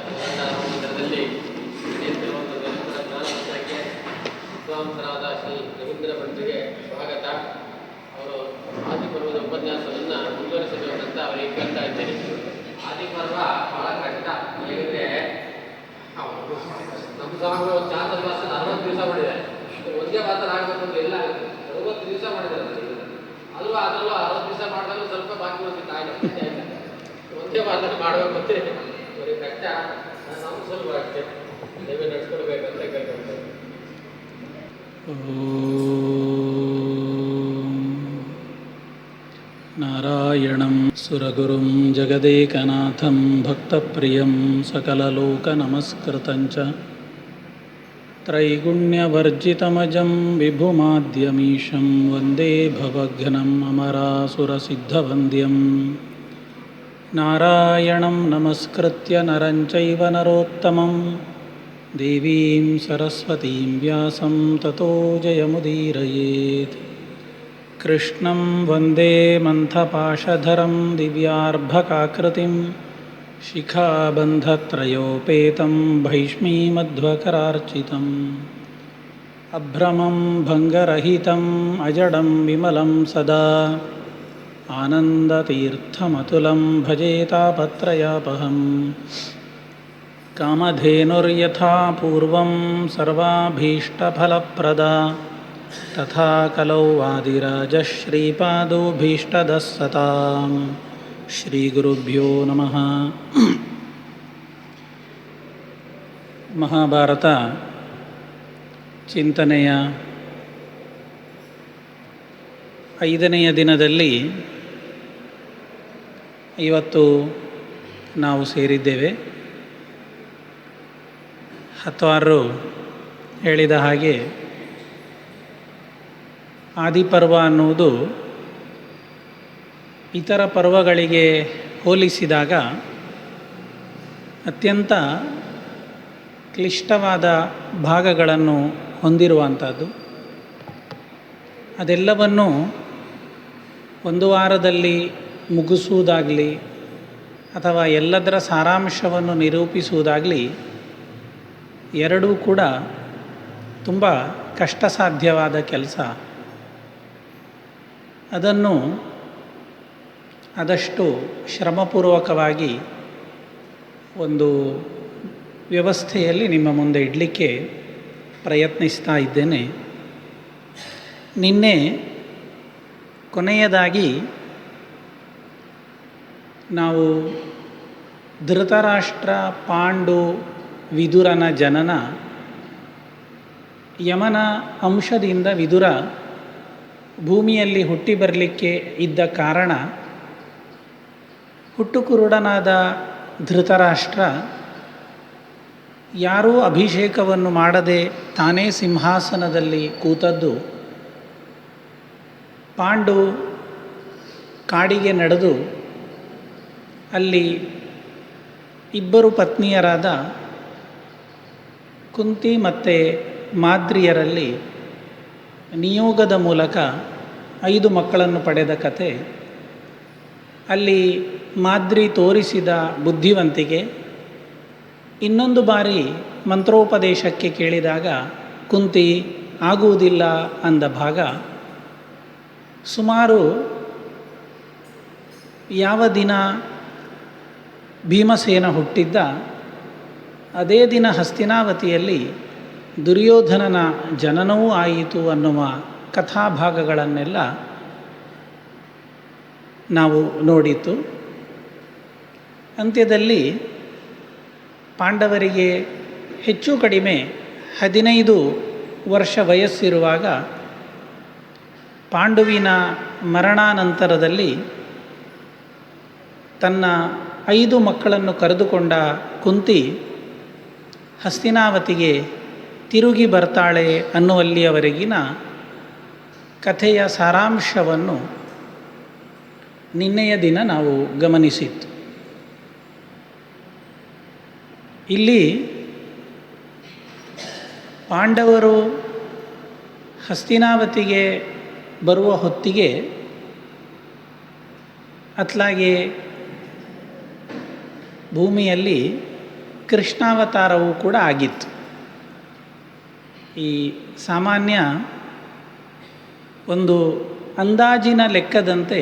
ಮಂದಿರದಲ್ಲಿ ನಡೆಯುತ್ತಿರುವಂಥ ಜ್ಞಾನಪತ್ರಕ್ಕೆ ವಿದ್ವಾಂಸರಾದ ಶ್ರೀ ರವೀಂದ್ರ ಭಟ್ರಿಗೆ ಸ್ವಾಗತ. ಅವರು ಆದಿಪರ್ವದ ಉಪನ್ಯಾಸವನ್ನು ಮುಂದುವರಿಸಬೇಕಂತ ಅವರಿಗೆ ಕೇಳ್ತಾ ಇದ್ದೇನೆ. ಆದಿಪರ್ವ ಬಹಳ ಕಷ್ಟ. ಹೇಗೆಂದರೆ ನಮ್ಮ ಸ್ವಾಮಿಗಳು ಒಂದು ಚಾತುರ್ಮಾಸ 40 ದಿವಸ ಮಾಡಿದ್ದಾರೆ. ಒಂದೇ ಮಾತ್ರ ಆಗಬೇಕು ಅಂತ ಎಲ್ಲ 60 ದಿವಸ ಮಾಡಿದ್ದಾರೆ ಅಲ್ವಾ. ಅದರಲ್ಲೂ 60 ದಿವಸ ಮಾಡಿದಾಗ ಸ್ವಲ್ಪ ಬಾಕಿ ಬಂದಿತ್ತು ಆಯ್ತು. ಒಂದೇ ಮಾತ್ರ ಮಾಡಬೇಕು ಅಂದರೆ ಅವರಿಗೆ ಕಷ್ಟ. ನಾವು ಸ್ವಲ್ಪ ಅಷ್ಟೇ ನೀವೇ ನಡೆಸ್ಕೊಡ್ಬೇಕಂತ ಕೇಳ್ಕೊಳ್ತೇವೆ. ನಾರಾಯಣಂ ಸುರಗುರುಂ ಜಗದೇಕನಾಥಂ ಭಕ್ತಪ್ರಿಯಂ ಸಕಲಲೋಕನಮಸ್ಕೃತಂಚ ತ್ರೈಗುಣ್ಯವರ್ಜಿತಮಜಂ ವಿಭುಮಾದ್ಯಮೀಶಂ ವಂದೇ ಭವಘ್ನಂ ಅಮರಾಸುರಸಿದ್ಧವಂದ್ಯಂ. ನಾರಾಯಣಂ ನಮಸ್ಕೃತ್ಯ ನರಂ ಚೈವ ನರೋತ್ತಮಂ ದೇವೀಂ ಸರಸ್ವತೀಂ ವ್ಯಾಸಂ ತತೋ ಜಯಮುದೀರಯೇತ್. ಕೃಷ್ಣಂ ವಂದೇ ಮಂಥಪಾಶಧರಂ ದಿವ್ಯಾರ್ಭಕಾಕೃತಿಂ ಶಿಖಾಬಂಧತ್ರಯೋಪೇತಂ ಭೈಷ್ಮೀಮಧ್ವಕರಾರ್ಚಿತಂ. ಅಭ್ರಮಂ ಭಂಗರಹಿತಂ ಅಜಡಂ ವಿಮಲಂ ಸದಾ ಆನಂದತೀರ್ಥಮತುಲಂ ಭಜೆ ತಾಪತ್ರಯಾಪಹಂ. ಕಾಮಧೇನುರ್ಯಥಾ ಪೂರ್ವಂ ಸರ್ವಾಭೀಷ್ಟಫಲಪ್ರದಾ ತಥಾ ಕಲೌ ವಾದಿರಾಜಃ ಶ್ರೀಪಾದೋಭೀಷ್ಟದಃ ಸತಾಂ. ಶ್ರೀ ಗುರುಭ್ಯೋ ನಮಃ. ಮಹಾಭಾರತ ಚಿಂತನೆಯ 5ನೆಯ ದಿನದಲ್ಲಿ ಇವತ್ತು ನಾವು ಸೇರಿದ್ದೇವೆ. ಹತ್ತಾರು ಹೇಳಿದ ಹಾಗೆ ಆದಿಪರ್ವ ಅನ್ನುವುದು ಇತರ ಪರ್ವಗಳಿಗೆ ಹೋಲಿಸಿದಾಗ ಅತ್ಯಂತ ಕ್ಲಿಷ್ಟವಾದ ಭಾಗಗಳನ್ನು ಹೊಂದಿರುವಂಥದ್ದು. ಅದೆಲ್ಲವನ್ನು ಒಂದು ವಾರದಲ್ಲಿ ಮುಗಿಸುವುದಾಗಲಿ ಅಥವಾ ಎಲ್ಲದರ ಸಾರಾಂಶವನ್ನು ನಿರೂಪಿಸುವುದಾಗಲಿ ಎರಡೂ ಕೂಡ ತುಂಬ ಕಷ್ಟ ಸಾಧ್ಯವಾದ ಕೆಲಸ. ಅದನ್ನು ಆದಷ್ಟು ಶ್ರಮಪೂರ್ವಕವಾಗಿ ಒಂದು ವ್ಯವಸ್ಥೆಯಲ್ಲಿ ನಿಮ್ಮ ಮುಂದೆ ಇಡಲಿಕ್ಕೆ ಪ್ರಯತ್ನಿಸ್ತಾ ಇದ್ದೇನೆ. ನಿನ್ನೆ ಕೊನೆಯದಾಗಿ ನಾವು ಧೃತರಾಷ್ಟ್ರ, ಪಾಂಡು, ವಿದುರನ ಜನನ, ಯಮನ ಅಂಶದಿಂದ ವಿದುರ ಭೂಮಿಯಲ್ಲಿ ಹುಟ್ಟಿ ಬರಲಿಕ್ಕೆ ಇದ್ದ ಕಾರಣ, ಹುಟ್ಟುಕುರುಡನಾದ ಧೃತರಾಷ್ಟ್ರ ಯಾರೂ ಅಭಿಷೇಕವನ್ನು ಮಾಡದೆ ತಾನೇ ಸಿಂಹಾಸನದಲ್ಲಿ ಕೂತದ್ದು, ಪಾಂಡು ಕಾಡಿಗೆ ನಡೆದು ಅಲ್ಲಿ ಇಬ್ಬರು ಪತ್ನಿಯರಾದ ಕುಂತಿ ಮತ್ತು ಮಾದ್ರಿಯರಲ್ಲಿ ನಿಯೋಗದ ಮೂಲಕ 5 ಮಕ್ಕಳನ್ನು ಪಡೆದ ಕತೆ. ಅಲ್ಲಿ ಮಾದ್ರಿ ತೋರಿಸಿದ ಬುದ್ಧಿವಂತಿಕೆ, ಇನ್ನೊಂದು ಬಾರಿ ಮಂತ್ರೋಪದೇಶಕ್ಕೆ ಕೇಳಿದಾಗ ಕುಂತಿ ಆಗುವುದಿಲ್ಲ ಅಂದ ಭಾಗ. ಸುಮಾರು ಯಾವ ದಿನ ಭೀಮಸೇನ ಹುಟ್ಟಿದ್ದ ಅದೇ ದಿನ ಹಸ್ತಿನಾವತಿಯಲ್ಲಿ ದುರ್ಯೋಧನನ ಜನನವೂ ಆಯಿತು ಅನ್ನುವ ಕಥಾಭಾಗಗಳನ್ನೆಲ್ಲ ನಾವು ನೋಡಿತು. ಅಂತ್ಯದಲ್ಲಿ ಪಾಂಡವರಿಗೆ ಹೆಚ್ಚು ಕಡಿಮೆ 15 ವರ್ಷ ವಯಸ್ಸಿರುವಾಗ ಪಾಂಡುವಿನ ಮರಣಾನಂತರದಲ್ಲಿ ತನ್ನ 5 ಮಕ್ಕಳನ್ನು ಕರೆದುಕೊಂಡ ಕುಂತಿ ಹಸ್ತಿನಾವತಿಗೆ ತಿರುಗಿ ಬರ್ತಾಳೆ ಅನ್ನುವಲ್ಲಿಯವರೆಗಿನ ಕಥೆಯ ಸಾರಾಂಶವನ್ನು ನಿನ್ನೆಯ ದಿನ ನಾವು ಗಮನಿಸಿತ್ತು. ಇಲ್ಲಿ ಪಾಂಡವರು ಹಸ್ತಿನಾವತಿಗೆ ಬರುವ ಹೊತ್ತಿಗೆ ಅತ್ಲಾಗೆ ಭೂಮಿಯಲ್ಲಿ ಕೃಷ್ಣಾವತಾರವೂ ಕೂಡ ಆಗಿತ್ತು. ಈ ಸಾಮಾನ್ಯ ಒಂದು ಅಂದಾಜಿನ ಲೆಕ್ಕದಂತೆ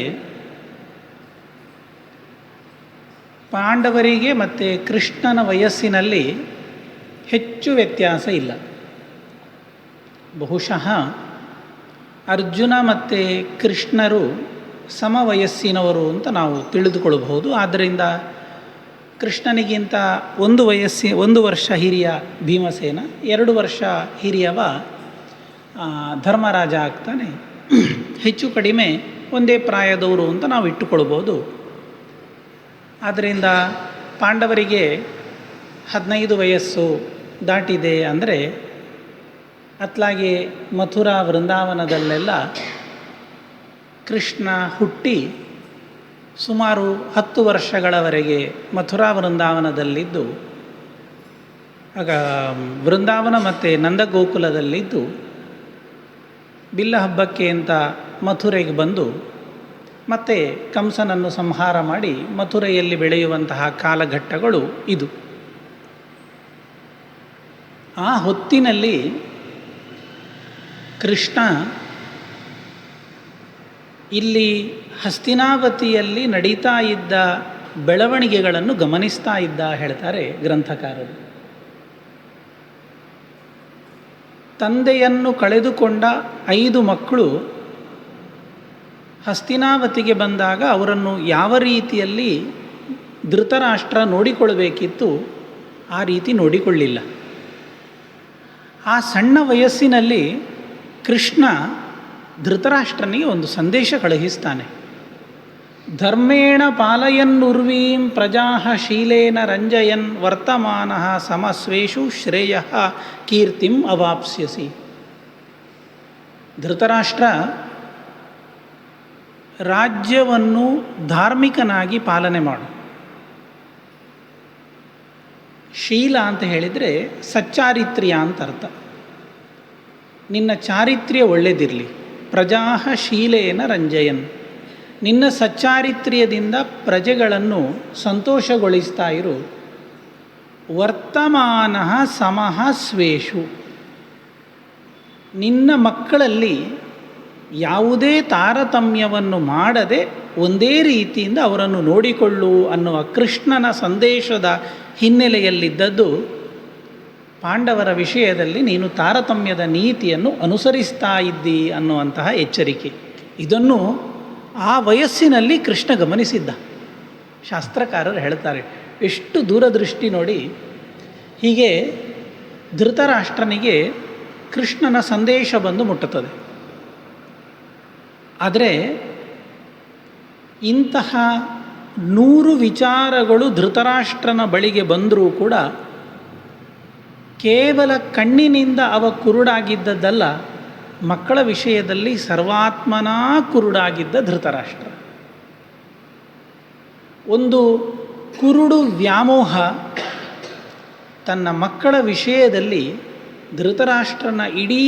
ಪಾಂಡವರಿಗೆ ಮತ್ತು ಕೃಷ್ಣನ ವಯಸ್ಸಿನಲ್ಲಿ ಹೆಚ್ಚು ವ್ಯತ್ಯಾಸ ಇಲ್ಲ. ಬಹುಶಃ ಅರ್ಜುನ ಮತ್ತು ಕೃಷ್ಣರು ಸಮವಯಸ್ಸಿನವರು ಅಂತ ನಾವು ತಿಳಿದುಕೊಳ್ಳಬಹುದು. ಆದ್ದರಿಂದ ಕೃಷ್ಣನಿಗಿಂತ ಒಂದು ವರ್ಷ ಹಿರಿಯ ಭೀಮಸೇನ, 2 ವರ್ಷ ಹಿರಿಯವ ಧರ್ಮರಾಜ ಆಗ್ತಾನೆ. ಹೆಚ್ಚು ಕಡಿಮೆ ಒಂದೇ ಪ್ರಾಯದವರು ಅಂತ ನಾವು ಇಟ್ಟುಕೊಳ್ಬೋದು. ಆದ್ದರಿಂದ ಪಾಂಡವರಿಗೆ 15 ವಯಸ್ಸು ದಾಟಿದೆ ಅಂದರೆ ಅತ್ಲಾಗೆ ಮಥುರಾ ವೃಂದಾವನದಲ್ಲೆಲ್ಲ ಕೃಷ್ಣ ಹುಟ್ಟಿ ಸುಮಾರು 10 ವರ್ಷಗಳವರೆಗೆ ಮಥುರಾ ವೃಂದಾವನದಲ್ಲಿದ್ದು, ಆಗ ವೃಂದಾವನ ಮತ್ತು ನಂದಗೋಕುಲದಲ್ಲಿದ್ದು ಬಿಲ್ಲ ಹಬ್ಬಕ್ಕೆ ಅಂತ ಮಥುರೆಗೆ ಬಂದು ಮತ್ತೆ ಕಂಸನನ್ನು ಸಂಹಾರ ಮಾಡಿ ಮಥುರೆಯಲ್ಲಿ ಬೆಳೆಯುವಂತಹ ಕಾಲಘಟ್ಟಗಳು ಇದು. ಆ ಹೊತ್ತಿನಲ್ಲಿ ಕೃಷ್ಣ ಇಲ್ಲಿ ಹಸ್ತಿನಾವತಿಯಲ್ಲಿ ನಡೀತಾ ಇದ್ದ ಬೆಳವಣಿಗೆಗಳನ್ನು ಗಮನಿಸ್ತಾ ಇದ್ದ ಹೇಳ್ತಾರೆ ಗ್ರಂಥಕಾರರು. ತಂದೆಯನ್ನು ಕಳೆದುಕೊಂಡ 5 ಮಕ್ಕಳು ಹಸ್ತಿನಾವತಿಗೆ ಬಂದಾಗ ಅವರನ್ನು ಯಾವ ರೀತಿಯಲ್ಲಿ ಧೃತರಾಷ್ಟ್ರ ನೋಡಿಕೊಳ್ಳಬೇಕಿತ್ತು ಆ ರೀತಿ ನೋಡಿಕೊಳ್ಳಿಲ್ಲ. ಆ ಸಣ್ಣ ವಯಸ್ಸಿನಲ್ಲಿ ಕೃಷ್ಣ ಧೃತರಾಷ್ಟ್ರನಿಗೆ ಒಂದು ಸಂದೇಶ ಕಳುಹಿಸ್ತಾನೆ. ಧರ್ಮೇಣ ಪಾಲಯನ್ನುರ್ವೀಂ ಪ್ರಜಾ ಶೀಲೇನ ರಂಜಯನ್ ವರ್ತಮಾನ ಸಮಸ್ವೇಷು ಶ್ರೇಯ ಕೀರ್ತಿಂ ಅವಾಪ್ಸ್ಯಸಿ. ಧೃತರಾಷ್ಟ್ರ ರಾಜ್ಯವನ್ನು ಧಾರ್ಮಿಕನಾಗಿ ಪಾಲನೆ ಮಾಡು. ಶೀಲ ಅಂತ ಹೇಳಿದರೆ ಸಚ್ಚಾರಿತ್ರ್ಯ ಅಂತ ಅರ್ಥ. ನಿನ್ನ ಚಾರಿತ್ರ್ಯ ಒಳ್ಳೆಯದಿರಲಿ. ಪ್ರಜಾ ಶೀಲೇನ ರಂಜಯನ್, ನಿನ್ನ ಸಚ್ಚಾರಿತ್ರ್ಯದಿಂದ ಪ್ರಜೆಗಳನ್ನು ಸಂತೋಷಗೊಳಿಸ್ತಾ ಇರು. ವರ್ತಮಾನ ಸಮಃ ಸ್ವೇಷು, ನಿನ್ನ ಮಕ್ಕಳಲ್ಲಿ ಯಾವುದೇ ತಾರತಮ್ಯವನ್ನು ಮಾಡದೆ ಒಂದೇ ರೀತಿಯಿಂದ ಅವರನ್ನು ನೋಡಿಕೊಳ್ಳು ಅನ್ನುವ ಕೃಷ್ಣನ ಸಂದೇಶದ ಹಿನ್ನೆಲೆಯಲ್ಲಿದ್ದದ್ದು ಪಾಂಡವರ ವಿಷಯದಲ್ಲಿ ನೀನು ತಾರತಮ್ಯದ ನೀತಿಯನ್ನು ಅನುಸರಿಸ್ತಾ ಇದ್ದಿ ಅನ್ನುವಂತಹ ಎಚ್ಚರಿಕೆ. ಇದನ್ನು ಆ ವಯಸ್ಸಿನಲ್ಲಿ ಕೃಷ್ಣ ಗಮನಿಸಿದ್ದ. ಶಾಸ್ತ್ರಕಾರರು ಹೇಳ್ತಾರೆ, ಎಷ್ಟು ದೂರದೃಷ್ಟಿ ನೋಡಿ. ಹೀಗೆ ಧೃತರಾಷ್ಟ್ರನಿಗೆ ಕೃಷ್ಣನ ಸಂದೇಶ ಬಂದು ಮುಟ್ಟುತ್ತದೆ. ಆದರೆ ಇಂತಹ 100 ವಿಚಾರಗಳು ಧೃತರಾಷ್ಟ್ರನ ಬಳಿಗೆ ಬಂದರೂ ಕೂಡ ಕೇವಲ ಕಣ್ಣಿನಿಂದ ಅವ ಕುರುಡಾಗಿದ್ದದ್ದಲ್ಲ, ಮಕ್ಕಳ ವಿಷಯದಲ್ಲಿ ಸರ್ವಾತ್ಮನಾ ಕುರುಡಾಗಿದ್ದ ಧೃತರಾಷ್ಟ್ರ. ಒಂದು ಕುರುಡು ವ್ಯಾಮೋಹ ತನ್ನ ಮಕ್ಕಳ ವಿಷಯದಲ್ಲಿ ಧೃತರಾಷ್ಟ್ರನ ಇಡೀ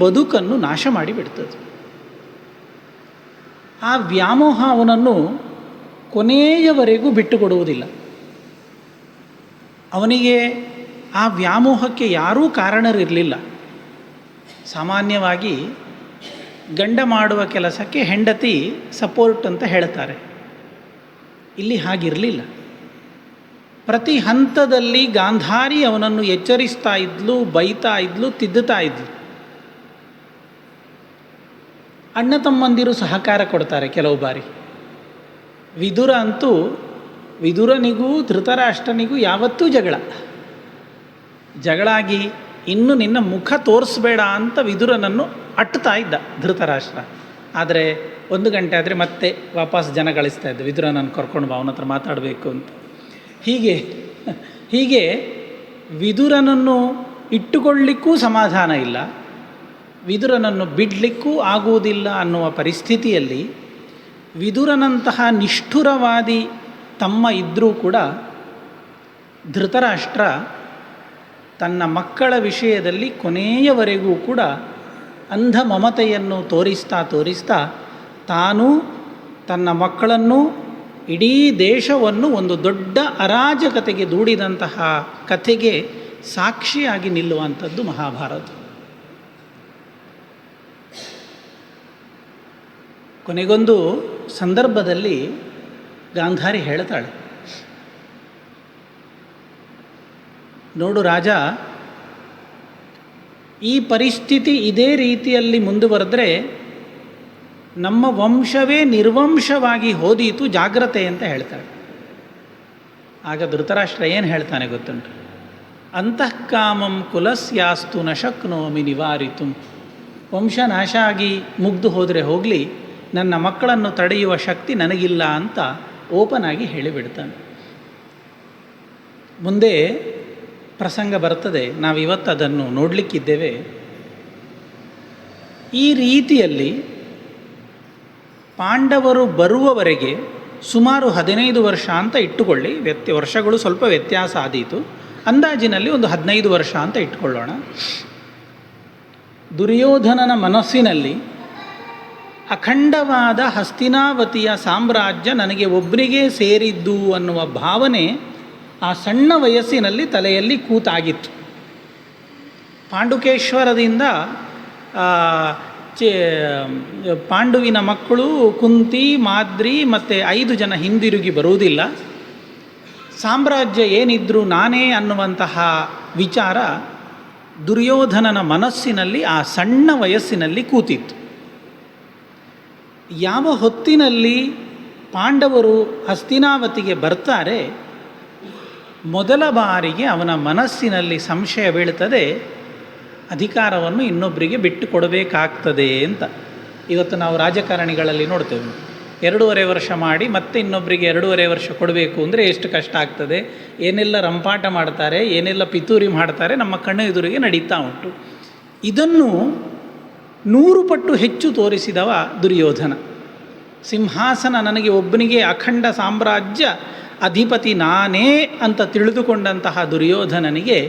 ಬದುಕನ್ನು ನಾಶ ಮಾಡಿಬಿಡ್ತದೆ. ಆ ವ್ಯಾಮೋಹ ಅವನನ್ನು ಕೊನೆಯವರೆಗೂ ಬಿಟ್ಟುಕೊಡುವುದಿಲ್ಲ. ಅವನಿಗೆ ಆ ವ್ಯಾಮೋಹಕ್ಕೆ ಯಾರೂ ಕಾರಣರಿರಲಿಲ್ಲ. ಸಾಮಾನ್ಯವಾಗಿ ಗಂಡ ಮಾಡುವ ಕೆಲಸಕ್ಕೆ ಹೆಂಡತಿ ಸಪೋರ್ಟ್ ಅಂತ ಹೇಳ್ತಾರೆ. ಇಲ್ಲಿ ಹಾಗಿರಲಿಲ್ಲ. ಪ್ರತಿ ಹಂತದಲ್ಲಿ ಗಾಂಧಾರಿ ಅವನನ್ನು ಎಚ್ಚರಿಸ್ತಾ ಇದ್ಲು, ಬೈತಾ ಇದ್ಲು, ತಿದ್ದುತ್ತಾ ಇದ್ಲು. ಅಣ್ಣ ತಮ್ಮಂದಿರು ಸಹಕಾರ ಕೊಡ್ತಾರೆ ಕೆಲವು ಬಾರಿ. ವಿದುರ ಅಂತೂ, ವಿದುರನಿಗೂ ಧೃತರಾಷ್ಟ್ರನಿಗೂ ಯಾವತ್ತೂ ಜಗಳಾಗಿ ಇನ್ನು ನಿನ್ನ ಮುಖ ತೋರಿಸ್ಬೇಡ ಅಂತ ವಿದುರನನ್ನು ಅಟ್ಟುತ್ತಾ ಇದ್ದ ಧೃತರಾಷ್ಟ್ರ. ಆದರೆ 1 ಗಂಟೆ ಆದರೆ ಮತ್ತೆ ವಾಪಸ್ ಜನ ಗಳಿಸ್ತಾ ಇದ್ದ, ವಿದುರನನ್ನು ಕರ್ಕೊಂಡು ಬಾ, ಅವನ ಹತ್ರ ಮಾತಾಡಬೇಕು ಅಂತ. ಹೀಗೆ ವಿದುರನನ್ನು ಇಟ್ಟುಕೊಳ್ಳಿಕ್ಕೂ ಸಮಾಧಾನ ಇಲ್ಲ, ವಿದುರನನ್ನು ಬಿಡಲಿಕ್ಕೂ ಆಗುವುದಿಲ್ಲ ಅನ್ನುವ ಪರಿಸ್ಥಿತಿಯಲ್ಲಿ ವಿದುರನಂತಹ ನಿಷ್ಠುರವಾದಿ ತಮ್ಮ ಇದ್ದರೂ ಕೂಡ ಧೃತರಾಷ್ಟ್ರ ತನ್ನ ಮಕ್ಕಳ ವಿಷಯದಲ್ಲಿ ಕೊನೆಯವರೆಗೂ ಕೂಡ ಅಂಧ ಮಮತೆಯನ್ನು ತೋರಿಸ್ತಾ ತಾನೂ ತನ್ನ ಮಕ್ಕಳನ್ನು ಇಡೀ ದೇಶವನ್ನು ಒಂದು ದೊಡ್ಡ ಅರಾಜಕತೆಗೆ ದೂಡಿದಂತಹ ಕಥೆಗೆ ಸಾಕ್ಷಿಯಾಗಿ ನಿಲ್ಲುವಂಥದ್ದು ಮಹಾಭಾರತ. ಕೊನೆಗೊಂದು ಸಂದರ್ಭದಲ್ಲಿ ಗಾಂಧಾರಿ ಹೇಳ್ತಾಳೆ, ನೋಡು ರಾಜ, ಈ ಪರಿಸ್ಥಿತಿ ಇದೇ ರೀತಿಯಲ್ಲಿ ಮುಂದುವರೆದ್ರೆ ನಮ್ಮ ವಂಶವೇ ನಿರ್ವಂಶವಾಗಿ ಹೋದೀತು, ಜಾಗ್ರತೆ ಅಂತ ಹೇಳ್ತಾಳೆ. ಆಗ ಧೃತರಾಷ್ಟ್ರ ಏನು ಹೇಳ್ತಾನೆ ಗೊತ್ತುಂಟು? ಅಂತಃಕಾಮಂ ಕುಲಸ್ಯಾಸ್ತು ನ ಶಕ್ನೋಮಿ ನಿವಾರಿತು. ವಂಶ ನಾಶ ಆಗಿ ಮುಗ್ದು ಹೋದರೆ ಹೋಗಲಿ, ನನ್ನ ಮಕ್ಕಳನ್ನು ತಡೆಯುವ ಶಕ್ತಿ ನನಗಿಲ್ಲ ಅಂತ ಓಪನ್ ಆಗಿ ಹೇಳಿಬಿಡ್ತಾನೆ. ಮುಂದೆ ಪ್ರಸಂಗ ಬರ್ತದೆ, ನಾವಿವತ್ತು ಅದನ್ನು ನೋಡಲಿಕ್ಕಿದ್ದೇವೆ. ಈ ರೀತಿಯಲ್ಲಿ ಪಾಂಡವರು ಬರುವವರೆಗೆ ಸುಮಾರು 15 ವರ್ಷ ಅಂತ ಇಟ್ಟುಕೊಳ್ಳಿ, ವರ್ಷಗಳು ಸ್ವಲ್ಪ ವ್ಯತ್ಯಾಸ ಆದೀತು, ಅಂದಾಜಿನಲ್ಲಿ ಒಂದು 15 ವರ್ಷ ಅಂತ ಇಟ್ಕೊಳ್ಳೋಣ. ದುರ್ಯೋಧನನ ಮನಸ್ಸಿನಲ್ಲಿ ಅಖಂಡವಾದ ಹಸ್ತಿನಾವತಿಯ ಸಾಮ್ರಾಜ್ಯ ನನಗೆ ಒಬ್ಬನಿಗೆ ಸೇರಿದ್ದು ಅನ್ನುವ ಭಾವನೆ ಆ ಸಣ್ಣ ವಯಸ್ಸಿನಲ್ಲಿ ತಲೆಯಲ್ಲಿ ಕೂತಾಗಿತ್ತು. ಪಾಂಡುಕೇಶ್ವರದಿಂದ ಪಾಂಡುವಿನ ಮಕ್ಕಳು ಕುಂತಿ, ಮಾದ್ರಿ ಮತ್ತು 5 ಜನ ಹಿಂದಿರುಗಿ ಬರುವುದಿಲ್ಲ, ಸಾಮ್ರಾಜ್ಯ ಏನಿದ್ರೂ ನಾನೇ ಅನ್ನುವಂತಹ ವಿಚಾರ ದುರ್ಯೋಧನನ ಮನಸ್ಸಿನಲ್ಲಿ ಆ ಸಣ್ಣ ವಯಸ್ಸಿನಲ್ಲಿ ಕೂತಿತ್ತು. ಯಾವ ಹೊತ್ತಿನಲ್ಲಿ ಪಾಂಡವರು ಹಸ್ತಿನಾವತಿಗೆ ಬರ್ತಾರೆ, ಮೊದಲ ಬಾರಿಗೆ ಅವನ ಮನಸ್ಸಿನಲ್ಲಿ ಸಂಶಯ ಬೀಳ್ತದೆ, ಅಧಿಕಾರವನ್ನು ಇನ್ನೊಬ್ಬರಿಗೆ ಬಿಟ್ಟು ಕೊಡಬೇಕಾಗ್ತದೆ ಅಂತ. ಇವತ್ತು ನಾವು ರಾಜಕಾರಣಿಗಳಲ್ಲಿ ನೋಡ್ತೇವೆ, 2.5 ವರ್ಷ ಮಾಡಿ ಮತ್ತೆ ಇನ್ನೊಬ್ಬರಿಗೆ 2.5 ವರ್ಷ ಕೊಡಬೇಕು ಅಂದರೆ ಎಷ್ಟು ಕಷ್ಟ ಆಗ್ತದೆ, ಏನೆಲ್ಲ ರಂಪಾಟ ಮಾಡ್ತಾರೆ, ಏನೆಲ್ಲ ಪಿತೂರಿ ಮಾಡ್ತಾರೆ, ನಮ್ಮ ಕಣ್ಣು ಎದುರಿಗೆ ನಡೀತಾ ಉಂಟು. ಇದನ್ನು 100 ಪಟ್ಟು ಹೆಚ್ಚು ತೋರಿಸಿದವ ದುರ್ಯೋಧನ. ಸಿಂಹಾಸನ ನನಗೆ ಒಬ್ಬನಿಗೆ, ಅಖಂಡ ಸಾಮ್ರಾಜ್ಯ ಅಧಿಪತಿ ನಾನೇ ಅಂತ ತಿಳಿದುಕೊಂಡಂತಹ ದುರ್ಯೋಧನನಿಗೆ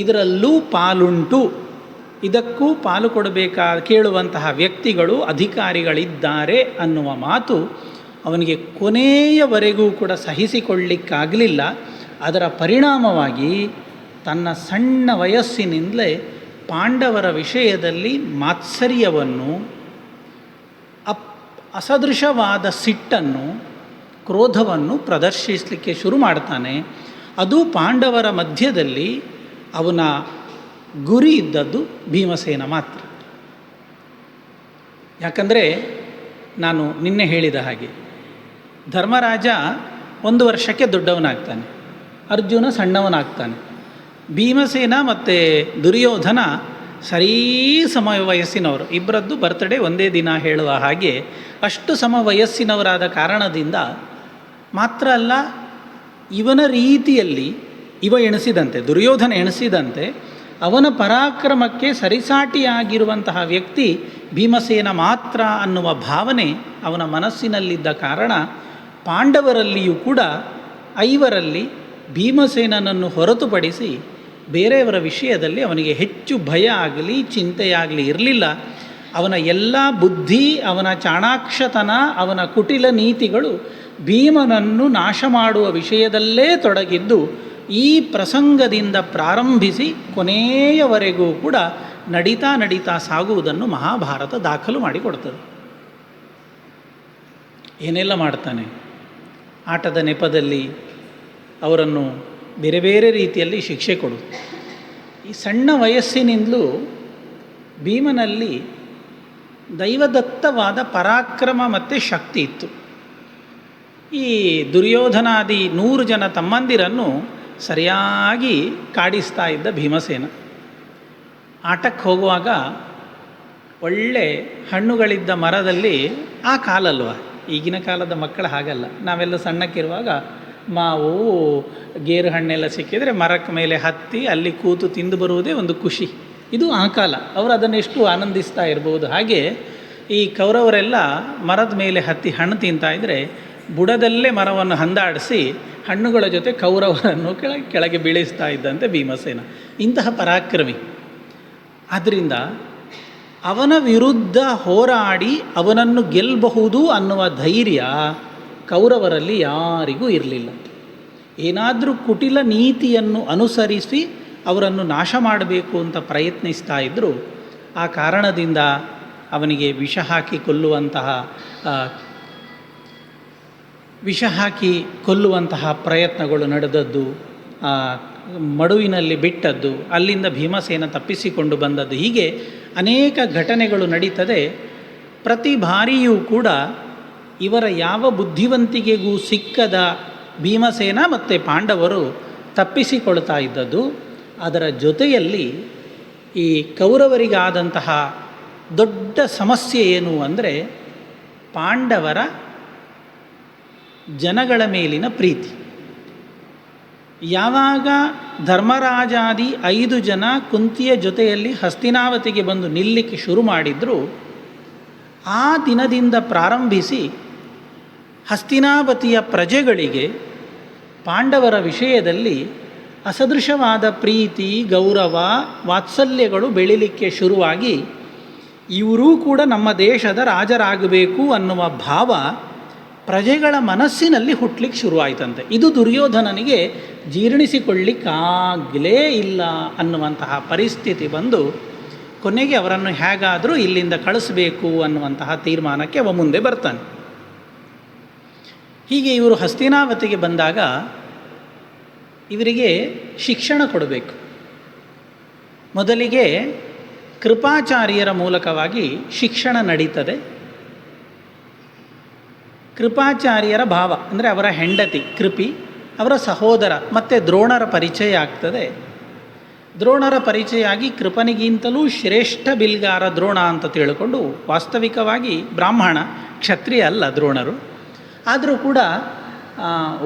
ಇದರಲ್ಲೂ ಪಾಲುಂಟು, ಇದಕ್ಕೂ ಪಾಲು ಕೇಳುವಂತಹ ವ್ಯಕ್ತಿಗಳು, ಅಧಿಕಾರಿಗಳಿದ್ದಾರೆ ಅನ್ನುವ ಮಾತು ಅವನಿಗೆ ಕೊನೆಯವರೆಗೂ ಕೂಡ ಸಹಿಸಿಕೊಳ್ಳಿಕ್ಕಾಗಲಿಲ್ಲ. ಅದರ ಪರಿಣಾಮವಾಗಿ ತನ್ನ ಸಣ್ಣ ವಯಸ್ಸಿನಿಂದಲೇ ಪಾಂಡವರ ವಿಷಯದಲ್ಲಿ ಮಾತ್ಸರ್ಯವನ್ನು, ಅಸದೃಶವಾದ ಸಿಟ್ಟನ್ನು, ಕ್ರೋಧವನ್ನು ಪ್ರದರ್ಶಿಸಲಿಕ್ಕೆ ಶುರು ಮಾಡ್ತಾನೆ. ಅದು ಪಾಂಡವರ ಮಧ್ಯದಲ್ಲಿ ಅವನ ಗುರಿ ಇದ್ದದ್ದು ಭೀಮಸೇನ ಮಾತ್ರ. ಯಾಕಂದರೆ ನಾನು ನಿನ್ನೆ ಹೇಳಿದ ಹಾಗೆ ಧರ್ಮರಾಜ 1 ವರ್ಷಕ್ಕೆ ದೊಡ್ಡವನಾಗ್ತಾನೆ, ಅರ್ಜುನ ಸಣ್ಣವನಾಗ್ತಾನೆ. ಭೀಮಸೇನ ಮತ್ತು ದುರ್ಯೋಧನ ಸರೀ ಸಮ ವಯಸ್ಸಿನವರು, ಇಬ್ಬರದ್ದು ಬರ್ತ್ಡೇ ಒಂದೇ ದಿನ ಹೇಳುವ ಹಾಗೆ ಅಷ್ಟು ಸಮ ವಯಸ್ಸಿನವರಾದ ಕಾರಣದಿಂದ ಮಾತ್ರ ಅಲ್ಲ, ಇವನ ರೀತಿಯಲ್ಲಿ ದುರ್ಯೋಧನ ಎಣಿಸಿದಂತೆ ಅವನ ಪರಾಕ್ರಮಕ್ಕೆ ಸರಿಸಾಟಿಯಾಗಿರುವಂತಹ ವ್ಯಕ್ತಿ ಭೀಮಸೇನ ಮಾತ್ರ ಅನ್ನುವ ಭಾವನೆ ಅವನ ಮನಸ್ಸಿನಲ್ಲಿದ್ದ ಕಾರಣ ಪಾಂಡವರಲ್ಲಿಯೂ ಕೂಡ 5ರಲ್ಲಿ ಭೀಮಸೇನನನ್ನು ಹೊರತುಪಡಿಸಿ ಬೇರೆಯವರ ವಿಷಯದಲ್ಲಿ ಅವನಿಗೆ ಹೆಚ್ಚು ಭಯ ಆಗಲಿ ಚಿಂತೆಯಾಗಲಿ ಇರಲಿಲ್ಲ. ಅವನ ಎಲ್ಲ ಬುದ್ಧಿ, ಅವನ ಚಾಣಾಕ್ಷತನ, ಅವನ ಕುಟಿಲ ನೀತಿಗಳು ಭೀಮನನ್ನು ನಾಶ ಮಾಡುವ ವಿಷಯದಲ್ಲೇ ತೊಡಗಿದ್ದು ಈ ಪ್ರಸಂಗದಿಂದ ಪ್ರಾರಂಭಿಸಿ ಕೊನೆಯವರೆಗೂ ಕೂಡ ನಡೀತಾ ಸಾಗುವುದನ್ನು ಮಹಾಭಾರತ ದಾಖಲು ಮಾಡಿಕೊಡ್ತದೆ. ಏನೆಲ್ಲ ಮಾಡ್ತಾನೆ, ಆಟದ ನೆಪದಲ್ಲಿ ಅವರನ್ನು ಬೇರೆ ಬೇರೆ ರೀತಿಯಲ್ಲಿ ಶಿಕ್ಷೆ ಕೊಡು. ಈ ಸಣ್ಣ ವಯಸ್ಸಿನಿಂದಲೂ ಭೀಮನಲ್ಲಿ ದೈವದತ್ತವಾದ ಪರಾಕ್ರಮ ಮತ್ತು ಶಕ್ತಿ ಇತ್ತು. ಈ ದುರ್ಯೋಧನಾದಿ 100 ಜನ ತಮ್ಮಂದಿರನ್ನು ಸರಿಯಾಗಿ ಕಾಡಿಸ್ತಾ ಇದ್ದ ಭೀಮಸೇನ. ಆಟಕ್ಕೆ ಹೋಗುವಾಗ ಒಳ್ಳೆ ಹಣ್ಣುಗಳಿದ್ದ ಮರದಲ್ಲಿ, ಆ ಕಾಲಲ್ವ, ಈಗಿನ ಕಾಲದ ಮಕ್ಕಳು ಹಾಗಲ್ಲ, ನಾವೆಲ್ಲ ಸಣ್ಣಕ್ಕಿರುವಾಗ ಮಾವು ಗೇರು ಹಣ್ಣೆಲ್ಲ ಸಿಕ್ಕಿದರೆ ಮರಕ್ಕೆ ಮೇಲೆ ಹತ್ತಿ ಅಲ್ಲಿ ಕೂತು ತಿಂದು ಬರುವುದೇ ಒಂದು ಖುಷಿ. ಇದು ಆ ಕಾಲ, ಅವರು ಅದನ್ನು ಎಷ್ಟು ಆನಂದಿಸ್ತಾ ಇರ್ಬೋದು. ಹಾಗೆ ಈ ಕೌರವರೆಲ್ಲ ಮರದ ಮೇಲೆ ಹತ್ತಿ ಹಣ್ಣು ತಿಂತಾಯಿದ್ರೆ ಬುಡದಲ್ಲೇ ಮರವನ್ನು ಹಂದಾಡಿಸಿ ಹಣ್ಣುಗಳ ಜೊತೆ ಕೌರವರನ್ನು ಕೆಳಗೆ ಬೀಳಿಸ್ತಾ ಇದ್ದಂತೆ ಭೀಮಸೇನ. ಇಂತಹ ಪರಾಕ್ರಮಿ. ಆದ್ದರಿಂದ ಅವನ ವಿರುದ್ಧ ಹೋರಾಡಿ ಅವನನ್ನು ಗೆಲ್ಲಬಹುದು ಅನ್ನುವ ಧೈರ್ಯ ಕೌರವರಲ್ಲಿ ಯಾರಿಗೂ ಇರಲಿಲ್ಲ. ಏನಾದರೂ ಕುಟಿಲ ನೀತಿಯನ್ನು ಅನುಸರಿಸಿ ಅವರನ್ನು ನಾಶ ಮಾಡಬೇಕು ಅಂತ ಪ್ರಯತ್ನಿಸ್ತಾ ಇದ್ದರು. ಆ ಕಾರಣದಿಂದ ಅವನಿಗೆ ವಿಷ ಹಾಕಿ ಕೊಲ್ಲುವಂತಹ ಪ್ರಯತ್ನಗಳು ನಡೆದದ್ದು, ಮಡುವಿನಲ್ಲಿ ಬಿಟ್ಟದ್ದು, ಅಲ್ಲಿಂದ ಭೀಮಸೇನ ತಪ್ಪಿಸಿಕೊಂಡು ಬಂದದ್ದು, ಹೀಗೆ ಅನೇಕ ಘಟನೆಗಳು ನಡೀತದೆ. ಪ್ರತಿ ಬಾರಿಯೂ ಕೂಡ ಇವರ ಯಾವ ಬುದ್ಧಿವಂತಿಕೆಗೂ ಸಿಕ್ಕದ ಭೀಮಸೇನ ಮತ್ತು ಪಾಂಡವರು ತಪ್ಪಿಸಿಕೊಳ್ತಾ ಇದ್ದದ್ದು. ಅದರ ಜೊತೆಯಲ್ಲಿ ಈ ಕೌರವರಿಗಾದಂತಹ ದೊಡ್ಡ ಸಮಸ್ಯೆ ಏನು ಅಂದರೆ ಪಾಂಡವರ ಜನಗಳ ಮೇಲಿನ ಪ್ರೀತಿ. ಯಾವಾಗ ಧರ್ಮರಾಜಾದಿ 5 ಜನ ಕುಂತಿಯ ಜೊತೆಯಲ್ಲಿ ಹಸ್ತಿನಾವತಿಗೆ ಬಂದು ನಿಲ್ಲಿಕ್ಕೆ ಶುರು ಮಾಡಿದ್ರು, ಆ ದಿನದಿಂದ ಪ್ರಾರಂಭಿಸಿ ಹಸ್ತಿನಾವತಿಯ ಪ್ರಜೆಗಳಿಗೆ ಪಾಂಡವರ ವಿಷಯದಲ್ಲಿ ಅಸದೃಶವಾದ ಪ್ರೀತಿ, ಗೌರವ, ವಾತ್ಸಲ್ಯಗಳು ಬೆಳೀಲಿಕ್ಕೆ ಶುರುವಾಗಿ ಇವರೂ ಕೂಡ ನಮ್ಮ ದೇಶದ ರಾಜರಾಗಬೇಕು ಅನ್ನುವ ಭಾವ ಪ್ರಜೆಗಳ ಮನಸ್ಸಿನಲ್ಲಿ ಹುಟ್ಟಲಿಕ್ಕೆ ಶುರುವಾಯಿತಂತೆ. ಇದು ದುರ್ಯೋಧನನಿಗೆ ಜೀರ್ಣಿಸಿಕೊಳ್ಳಿಕ್ಕಾಗಲೇ ಇಲ್ಲ ಅನ್ನುವಂತಹ ಪರಿಸ್ಥಿತಿ ಬಂದು ಕೊನೆಗೆ ಅವರನ್ನು ಹೇಗಾದರೂ ಇಲ್ಲಿಂದ ಕಳಿಸಬೇಕು ಅನ್ನುವಂತಹ ತೀರ್ಮಾನಕ್ಕೆ ಅವ ಮುಂದೆ ಬರ್ತಾನೆ. ಹೀಗೆ ಇವರು ಹಸ್ತಿನಾವತಿಗೆ ಬಂದಾಗ ಇವರಿಗೆ ಶಿಕ್ಷಣ ಕೊಡಬೇಕು. ಮೊದಲಿಗೆ ಕೃಪಾಚಾರ್ಯರ ಮೂಲಕವಾಗಿ ಶಿಕ್ಷಣ ನಡೀತದೆ. ಕೃಪಾಚಾರ್ಯರ ಭಾವ ಅಂದರೆ ಅವರ ಹೆಂಡತಿ ಕೃಪಿ, ಅವರ ಸಹೋದರ ಮತ್ತು ದ್ರೋಣರ ಪರಿಚಯ ಆಗ್ತದೆ. ದ್ರೋಣರ ಪರಿಚಯ ಆಗಿ ಕೃಪನಿಗಿಂತಲೂ ಶ್ರೇಷ್ಠ ಬಿಲ್ಗಾರ ದ್ರೋಣ ಅಂತ ತಿಳ್ಕೊಂಡು, ವಾಸ್ತವಿಕವಾಗಿ ಬ್ರಾಹ್ಮಣ, ಕ್ಷತ್ರಿಯ ಅಲ್ಲ ದ್ರೋಣರು. ಆದರೂ ಕೂಡ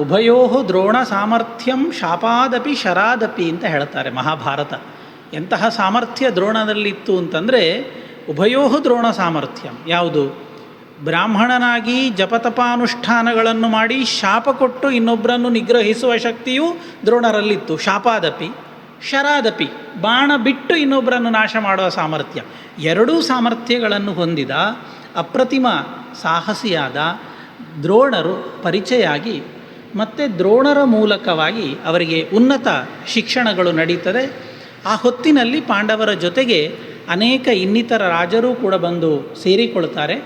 ಉಭಯೋ ದ್ರೋಣ ಸಾಮರ್ಥ್ಯಂ ಶಾಪಾದಪಿ ಶರಾದಪಿ ಅಂತ ಹೇಳ್ತಾರೆ ಮಹಾಭಾರತ. ಎಂತಹ ಸಾಮರ್ಥ್ಯ ದ್ರೋಣದಲ್ಲಿತ್ತು ಅಂತಂದರೆ ಉಭಯೋ ದ್ರೋಣ ಸಾಮರ್ಥ್ಯಂ. ಯಾವುದು? ಬ್ರಾಹ್ಮಣನಾಗಿ ಜಪತಪಾನುಷ್ಠಾನಗಳನ್ನು ಮಾಡಿ ಶಾಪ ಕೊಟ್ಟು ಇನ್ನೊಬ್ಬರನ್ನು ನಿಗ್ರಹಿಸುವ ಶಕ್ತಿಯೂ ದ್ರೋಣರಲ್ಲಿತ್ತು. ಶಾಪಾದಪಿ ಶರಾದಪಿ, ಬಾಣ ಬಿಟ್ಟು ಇನ್ನೊಬ್ಬರನ್ನು ನಾಶ ಮಾಡುವ ಸಾಮರ್ಥ್ಯ. ಎರಡೂ ಸಾಮರ್ಥ್ಯಗಳನ್ನು ಹೊಂದಿದ ಅಪ್ರತಿಮ ಸಾಹಸಿಯಾದ ದ್ರೋಣರು ಪರಿಚಯ ಆಗಿ ಮತ್ತು ದ್ರೋಣರ ಮೂಲಕವಾಗಿ ಅವರಿಗೆ ಉನ್ನತ ಶಿಕ್ಷಣಗಳು ನಡೀತದೆ. ಆ ಹೊತ್ತಿನಲ್ಲಿ ಪಾಂಡವರ ಜೊತೆಗೆ ಅನೇಕ ಇನ್ನಿತರ ರಾಜರೂ ಕೂಡ ಬಂದು ಸೇರಿಕೊಳ್ತಾರೆ.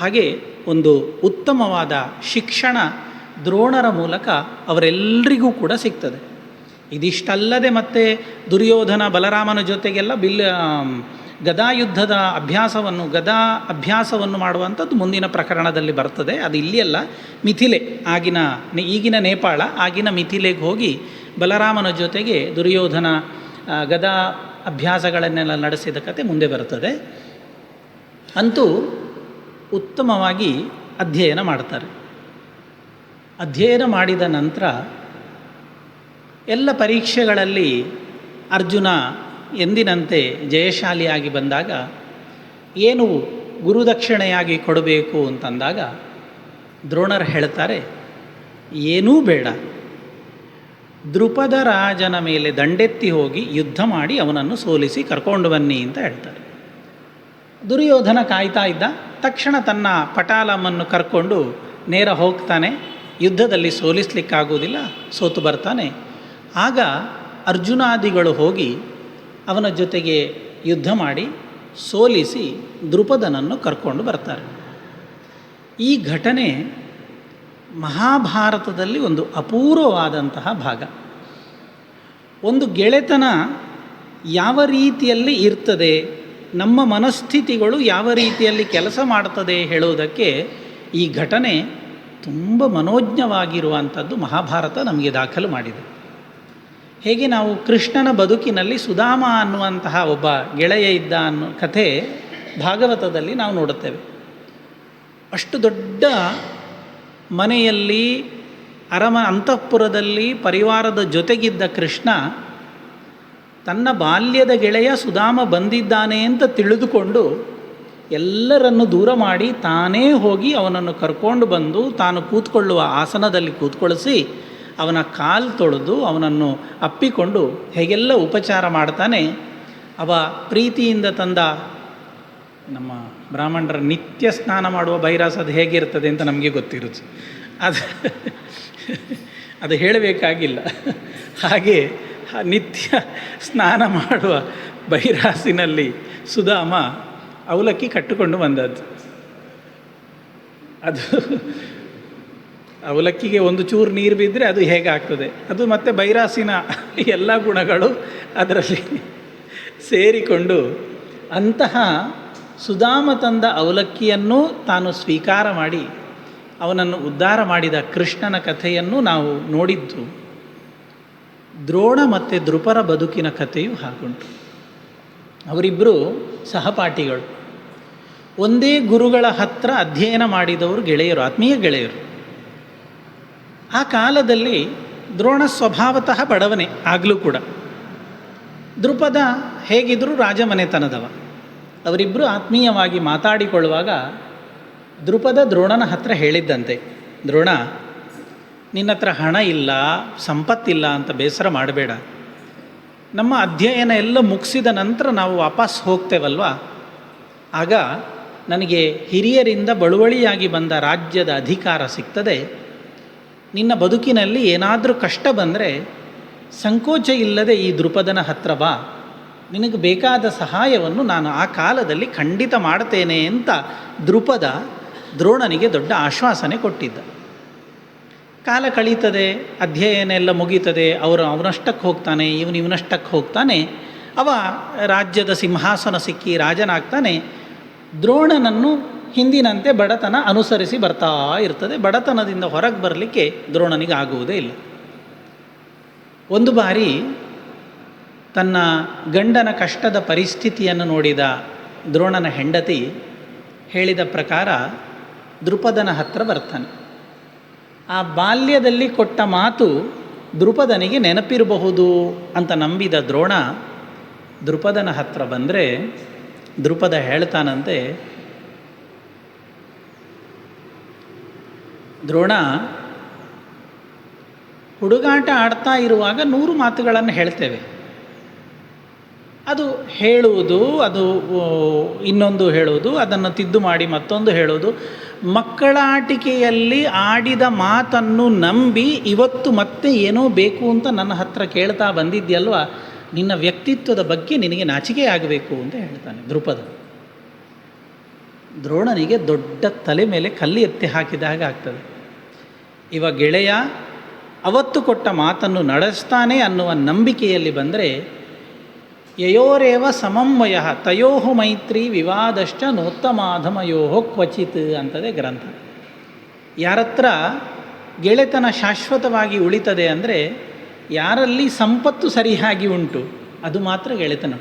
ಹಾಗೆ ಒಂದು ಉತ್ತಮವಾದ ಶಿಕ್ಷಣ ದ್ರೋಣರ ಮೂಲಕ ಅವರೆಲ್ಲರಿಗೂ ಕೂಡ ಸಿಗ್ತದೆ. ಇದಿಷ್ಟಲ್ಲದೆ ಮತ್ತೆ ದುರ್ಯೋಧನ ಬಲರಾಮನ ಜೊತೆಗೆಲ್ಲ ಗದಾಯುದ್ಧದ ಗದಾ ಅಭ್ಯಾಸವನ್ನು ಮಾಡುವಂಥದ್ದು ಮುಂದಿನ ಪ್ರಕರಣದಲ್ಲಿ ಬರ್ತದೆ. ಅದು ಇಲ್ಲಿಯಲ್ಲ, ಮಿಥಿಲೆ, ಈಗಿನ ನೇಪಾಳ, ಆಗಿನ ಮಿಥಿಲೆಗೆ ಹೋಗಿ ಬಲರಾಮನ ಜೊತೆಗೆ ದುರ್ಯೋಧನ ಗದಾ ಅಭ್ಯಾಸಗಳನ್ನೆಲ್ಲ ನಡೆಸಿದ ಕತೆ ಮುಂದೆ ಬರ್ತದೆ. ಅಂತೂ ಉತ್ತಮವಾಗಿ ಅಧ್ಯಯನ ಮಾಡ್ತಾರೆ. ಅಧ್ಯಯನ ಮಾಡಿದ ನಂತರ ಎಲ್ಲ ಪರೀಕ್ಷೆಗಳಲ್ಲಿ ಅರ್ಜುನ ಎಂದಿನಂತೆ ಜಯಶಾಲಿಯಾಗಿ ಬಂದಾಗ ಏನು ಗುರುದಕ್ಷಿಣೆಯಾಗಿ ಕೊಡಬೇಕು ಅಂತಂದಾಗ ದ್ರೋಣರು ಹೇಳ್ತಾರೆ, ಏನೂ ಬೇಡ, ದೃಪದ ರಾಜನ ಮೇಲೆ ದಂಡೆತ್ತಿ ಹೋಗಿ ಯುದ್ಧ ಮಾಡಿ ಅವನನ್ನು ಸೋಲಿಸಿ ಕರ್ಕೊಂಡು ಬನ್ನಿ ಅಂತ ಹೇಳ್ತಾರೆ. ದುರ್ಯೋಧನ ಕಾಯ್ತಾ ಇದ್ದ. ತಕ್ಷಣ ತನ್ನ ಪಟಾಲಮ್ಮನ್ನು ಕರ್ಕೊಂಡು ನೇರ ಹೋಗ್ತಾನೆ. ಯುದ್ಧದಲ್ಲಿ ಸೋಲಿಸಲಿಕ್ಕಾಗೋದಿಲ್ಲ, ಸೋತು ಬರ್ತಾನೆ. ಆಗ ಅರ್ಜುನಾದಿಗಳು ಹೋಗಿ ಅವನ ಜೊತೆಗೆ ಯುದ್ಧ ಮಾಡಿ ಸೋಲಿಸಿ ದೃಪದನನ್ನು ಕರ್ಕೊಂಡು ಬರ್ತಾರೆ. ಈ ಘಟನೆ ಮಹಾಭಾರತದಲ್ಲಿ ಒಂದು ಅಪೂರ್ವವಾದಂತಹ ಭಾಗ. ಒಂದು ಗೆಳೆತನ ಯಾವ ರೀತಿಯಲ್ಲಿ ಇರ್ತದೆ, ನಮ್ಮ ಮನಸ್ಥಿತಿಗಳು ಯಾವ ರೀತಿಯಲ್ಲಿ ಕೆಲಸ ಮಾಡ್ತದೆ ಹೇಳೋದಕ್ಕೆ ಈ ಘಟನೆ ತುಂಬ ಮನೋಜ್ಞವಾಗಿರುವಂಥದ್ದು ಮಹಾಭಾರತ ನಮಗೆ ದಾಖಲು ಮಾಡಿದೆ. ಹೇಗೆ ನಾವು ಕೃಷ್ಣನ ಬದುಕಿನಲ್ಲಿ ಸುಧಾಮ ಅನ್ನುವಂತಹ ಒಬ್ಬ ಗೆಳೆಯ ಇದ್ದ ಅನ್ನೋ ಕಥೆ ಭಾಗವತದಲ್ಲಿ ನಾವು ನೋಡುತ್ತೇವೆ. ಅಷ್ಟು ದೊಡ್ಡ ಮನೆಯಲ್ಲಿ ಅಂತಃಪುರದಲ್ಲಿ ಪರಿವಾರದ ಜೊತೆಗಿದ್ದ ಕೃಷ್ಣ ತನ್ನ ಬಾಲ್ಯದ ಗೆಳೆಯ ಸುಧಾಮ ಬಂದಿದ್ದಾನೆ ಅಂತ ತಿಳಿದುಕೊಂಡು ಎಲ್ಲರನ್ನು ದೂರ ಮಾಡಿ ತಾನೇ ಹೋಗಿ ಅವನನ್ನು ಕರ್ಕೊಂಡು ಬಂದು ತಾನು ಕೂತ್ಕೊಳ್ಳುವ ಆಸನದಲ್ಲಿ ಕೂತ್ಕೊಳಿಸಿ ಅವನ ಕಾಲು ತೊಳೆದು ಅವನನ್ನು ಅಪ್ಪಿಕೊಂಡು ಹೇಗೆಲ್ಲ ಉಪಚಾರ ಮಾಡ್ತಾನೆ. ಅವ ಪ್ರೀತಿಯಿಂದ ತಂದ, ನಮ್ಮ ಬ್ರಾಹ್ಮಣರ ನಿತ್ಯ ಸ್ನಾನ ಮಾಡುವ ಬೈರಾಸ ಅದು ಹೇಗಿರ್ತದೆ ಅಂತ ನಮಗೆ ಗೊತ್ತಿರುತ್ತೆ. ಅದು ಅದು ಹೇಳಬೇಕಾಗಿಲ್ಲ. ಹಾಗೆ ನಿತ್ಯ ಸ್ನಾನ ಮಾಡುವ ಬೈರಾಸಿನಲ್ಲಿ ಸುಧಾಮ ಅವಲಕ್ಕಿ ಕಟ್ಟಿಕೊಂಡು ಬಂದದ್ದು. ಅದು ಅವಲಕ್ಕಿಗೆ ಒಂದು ಚೂರು ನೀರು ಬಿದ್ದರೆ ಅದು ಹೇಗಾಗ್ತದೆ, ಅದು ಮತ್ತು ಬೈರಾಸಿನ ಎಲ್ಲ ಗುಣಗಳು ಅದರಲ್ಲಿ ಸೇರಿಕೊಂಡು ಅಂತಹ ಸುಧಾಮ ತಂದ ಅವಲಕ್ಕಿಯನ್ನು ತಾನು ಸ್ವೀಕಾರ ಮಾಡಿ ಅವನನ್ನು ಉದ್ಧಾರ ಮಾಡಿದ ಕೃಷ್ಣನ ಕಥೆಯನ್ನು ನಾವು ನೋಡಿದ್ದು. ದ್ರೋಣ ಮತ್ತು ದ್ರುಪರ ಬದುಕಿನ ಕಥೆಯು ಹಾಗುಂಟು. ಅವರಿಬ್ಬರು ಸಹಪಾಠಿಗಳು, ಒಂದೇ ಗುರುಗಳ ಹತ್ರ ಅಧ್ಯಯನ ಮಾಡಿದವರು, ಗೆಳೆಯರು, ಆತ್ಮೀಯ ಗೆಳೆಯರು. ಆ ಕಾಲದಲ್ಲಿ ದ್ರೋಣ ಸ್ವಭಾವತಃ ಬಡವನೇ ಆಗಲೂ ಕೂಡ. ದ್ರುಪದ ಹೇಗಿದ್ದರೂ ರಾಜಮನೆತನದವ. ಅವರಿಬ್ಬರು ಆತ್ಮೀಯವಾಗಿ ಮಾತಾಡಿಕೊಳ್ಳುವಾಗ ದ್ರುಪದ ದ್ರೋಣನ ಹತ್ರ ಹೇಳಿದ್ದಂತೆ, ದ್ರೋಣ, ನಿನ್ನ ಹತ್ರ ಹಣ ಇಲ್ಲ, ಸಂಪತ್ತಿಲ್ಲ ಅಂತ ಬೇಸರ ಮಾಡಬೇಡ. ನಮ್ಮ ಅಧ್ಯಯನ ಎಲ್ಲ ಮುಗಿಸಿದ ನಂತರ ನಾವು ವಾಪಸ್ ಹೋಗ್ತೇವಲ್ವ, ಆಗ ನನಗೆ ಹಿರಿಯರಿಂದ ಬಳುವಳಿಯಾಗಿ ಬಂದ ರಾಜ್ಯದ ಅಧಿಕಾರ ಸಿಗ್ತದೆ. ನಿನ್ನ ಬದುಕಿನಲ್ಲಿ ಏನಾದರೂ ಕಷ್ಟ ಬಂದರೆ ಸಂಕೋಚ ಇಲ್ಲದೆ ಈ ದ್ರುಪದನ ಹತ್ರ ಬಾ, ನಿನಗೆ ಬೇಕಾದ ಸಹಾಯವನ್ನು ನಾನು ಆ ಕಾಲದಲ್ಲಿ ಖಂಡಿತ ಮಾಡ್ತೇನೆ ಅಂತ ದ್ರುಪದ ದ್ರೋಣನಿಗೆ ದೊಡ್ಡ ಆಶ್ವಾಸನೆ ಕೊಟ್ಟಿದ್ದ. ಕಾಲ ಕಳೀತದೆ, ಅಧ್ಯಯನ ಎಲ್ಲ ಮುಗೀತದೆ, ಅವನಷ್ಟಕ್ಕೆ ಹೋಗ್ತಾನೆ, ಇವನಷ್ಟಕ್ಕೆ ಹೋಗ್ತಾನೆ. ಅವ ರಾಜ್ಯದ ಸಿಂಹಾಸನ ಸಿಕ್ಕಿ ರಾಜನಾಗ್ತಾನೆ. ದ್ರೋಣನನ್ನು ಹಿಂದಿನಂತೆ ಬಡತನ ಅನುಸರಿಸಿ ಬರ್ತಾ ಇರ್ತದೆ. ಬಡತನದಿಂದ ಹೊರಗೆ ಬರಲಿಕ್ಕೆ ದ್ರೋಣನಿಗೆ ಆಗುವುದೇ ಇಲ್ಲ. ಒಂದು ಬಾರಿ ತನ್ನ ಗಂಡನ ಕಷ್ಟದ ಪರಿಸ್ಥಿತಿಯನ್ನು ನೋಡಿದ ದ್ರೋಣನ ಹೆಂಡತಿ ಹೇಳಿದ ಪ್ರಕಾರ ದ್ರುಪದನ ಹತ್ರ ಬರ್ತಾನೆ. ಆ ಬಾಲ್ಯದಲ್ಲಿ ಕೊಟ್ಟ ಮಾತು ದ್ರುಪದನಿಗೆ ನೆನಪಿರಬಹುದು ಅಂತ ನಂಬಿದ ದ್ರೋಣ ದ್ರುಪದನ ಹತ್ರ ಬಂದರೆ ದ್ರುಪದ ಹೇಳ್ತಾನಂತೆ, ದ್ರೋಣ, ಹುಡುಗಾಟ ಆಡ್ತಾ ಇರುವಾಗ 100 ಮಾತುಗಳನ್ನು ಹೇಳ್ತೇವೆ. ಅದು ಹೇಳುವುದು, ಅದು ಇನ್ನೊಂದು ಹೇಳುವುದು, ಅದನ್ನು ತಿದ್ದು ಮಾಡಿ ಮತ್ತೊಂದು ಹೇಳುವುದು. ಮಕ್ಕಳ ಆಟಿಕೆಯಲ್ಲಿ ಆಡಿದ ಮಾತನ್ನು ನಂಬಿ ಇವತ್ತು ಮತ್ತೆ ಏನೋ ಬೇಕು ಅಂತ ನನ್ನ ಹತ್ರ ಕೇಳ್ತಾ ಬಂದಿದ್ಯಲ್ವ, ನಿನ್ನ ವ್ಯಕ್ತಿತ್ವದ ಬಗ್ಗೆ ನಿನಗೆ ನಾಚಿಕೆ ಆಗಬೇಕು ಅಂತ ಹೇಳ್ತಾನೆ ದ್ರುಪದ. ದ್ರೋಣನಿಗೆ ದೊಡ್ಡ ತಲೆ ಮೇಲೆ ಕಲ್ಲಿ ಎತ್ತಿ ಹಾಕಿದಾಗ ಆಗ್ತದೆ. ಇವ ಗೆಳೆಯ ಅವತ್ತು ಕೊಟ್ಟ ಮಾತನ್ನು ನಡೆಸ್ತಾನೆ ಅನ್ನುವ ನಂಬಿಕೆಯಲ್ಲಿ ಬಂದರೆ ಯಯೋರೇವ ಸಮಂವಯ ತಯೋ ಮೈತ್ರಿ ವಿವಾದಶ್ಚ ನೋತ್ತಮಾಧಮಯೋ ಕ್ವಚಿತ್ ಅಂತದೆ ಗ್ರಂಥ. ಯಾರತ್ರ ಗೆಳೆತನ ಶಾಶ್ವತವಾಗಿ ಉಳಿತದೆ ಅಂದರೆ ಯಾರಲ್ಲಿ ಸಂಪತ್ತು ಸರಿಯಾಗಿ ಉಂಟು, ಅದು ಮಾತ್ರ ಗೆಳೆತನ.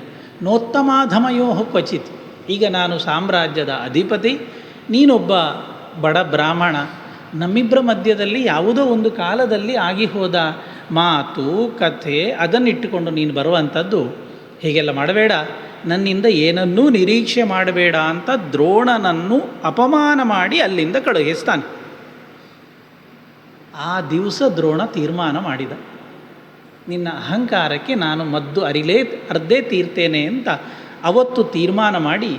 ನೋತ್ತಮಾಧಮಯೋ ಕ್ವಚಿತ್. ಈಗ ನಾನು ಸಾಮ್ರಾಜ್ಯದ ಅಧಿಪತಿ, ನೀನೊಬ್ಬ ಬಡ ಬ್ರಾಹ್ಮಣ, ನಮ್ಮಿಬ್ಬರ ಮಧ್ಯದಲ್ಲಿ ಯಾವುದೋ ಒಂದು ಕಾಲದಲ್ಲಿ ಆಗಿ ಹೋದ ಮಾತು ಕಥೆ ಅದನ್ನಿಟ್ಟುಕೊಂಡು ನೀನು ಬರುವಂಥದ್ದು, ಹೀಗೆಲ್ಲ ಮಾಡಬೇಡ, ನನ್ನಿಂದ ಏನನ್ನೂ ನಿರೀಕ್ಷೆ ಮಾಡಬೇಡ ಅಂತ ದ್ರೋಣನನ್ನು ಅಪಮಾನ ಮಾಡಿ ಅಲ್ಲಿಂದ ಕಳುಹಿಸ್ತಾನೆ. ಆ ದಿವಸ ದ್ರೋಣ ತೀರ್ಮಾನ ಮಾಡಿದ, ನಿನ್ನ ಅಹಂಕಾರಕ್ಕೆ ನಾನು ಮದ್ದು ಅರ್ಧೇ ತೀರ್ತೇನೆ ಅಂತ ಅವತ್ತು ತೀರ್ಮಾನ ಮಾಡಿ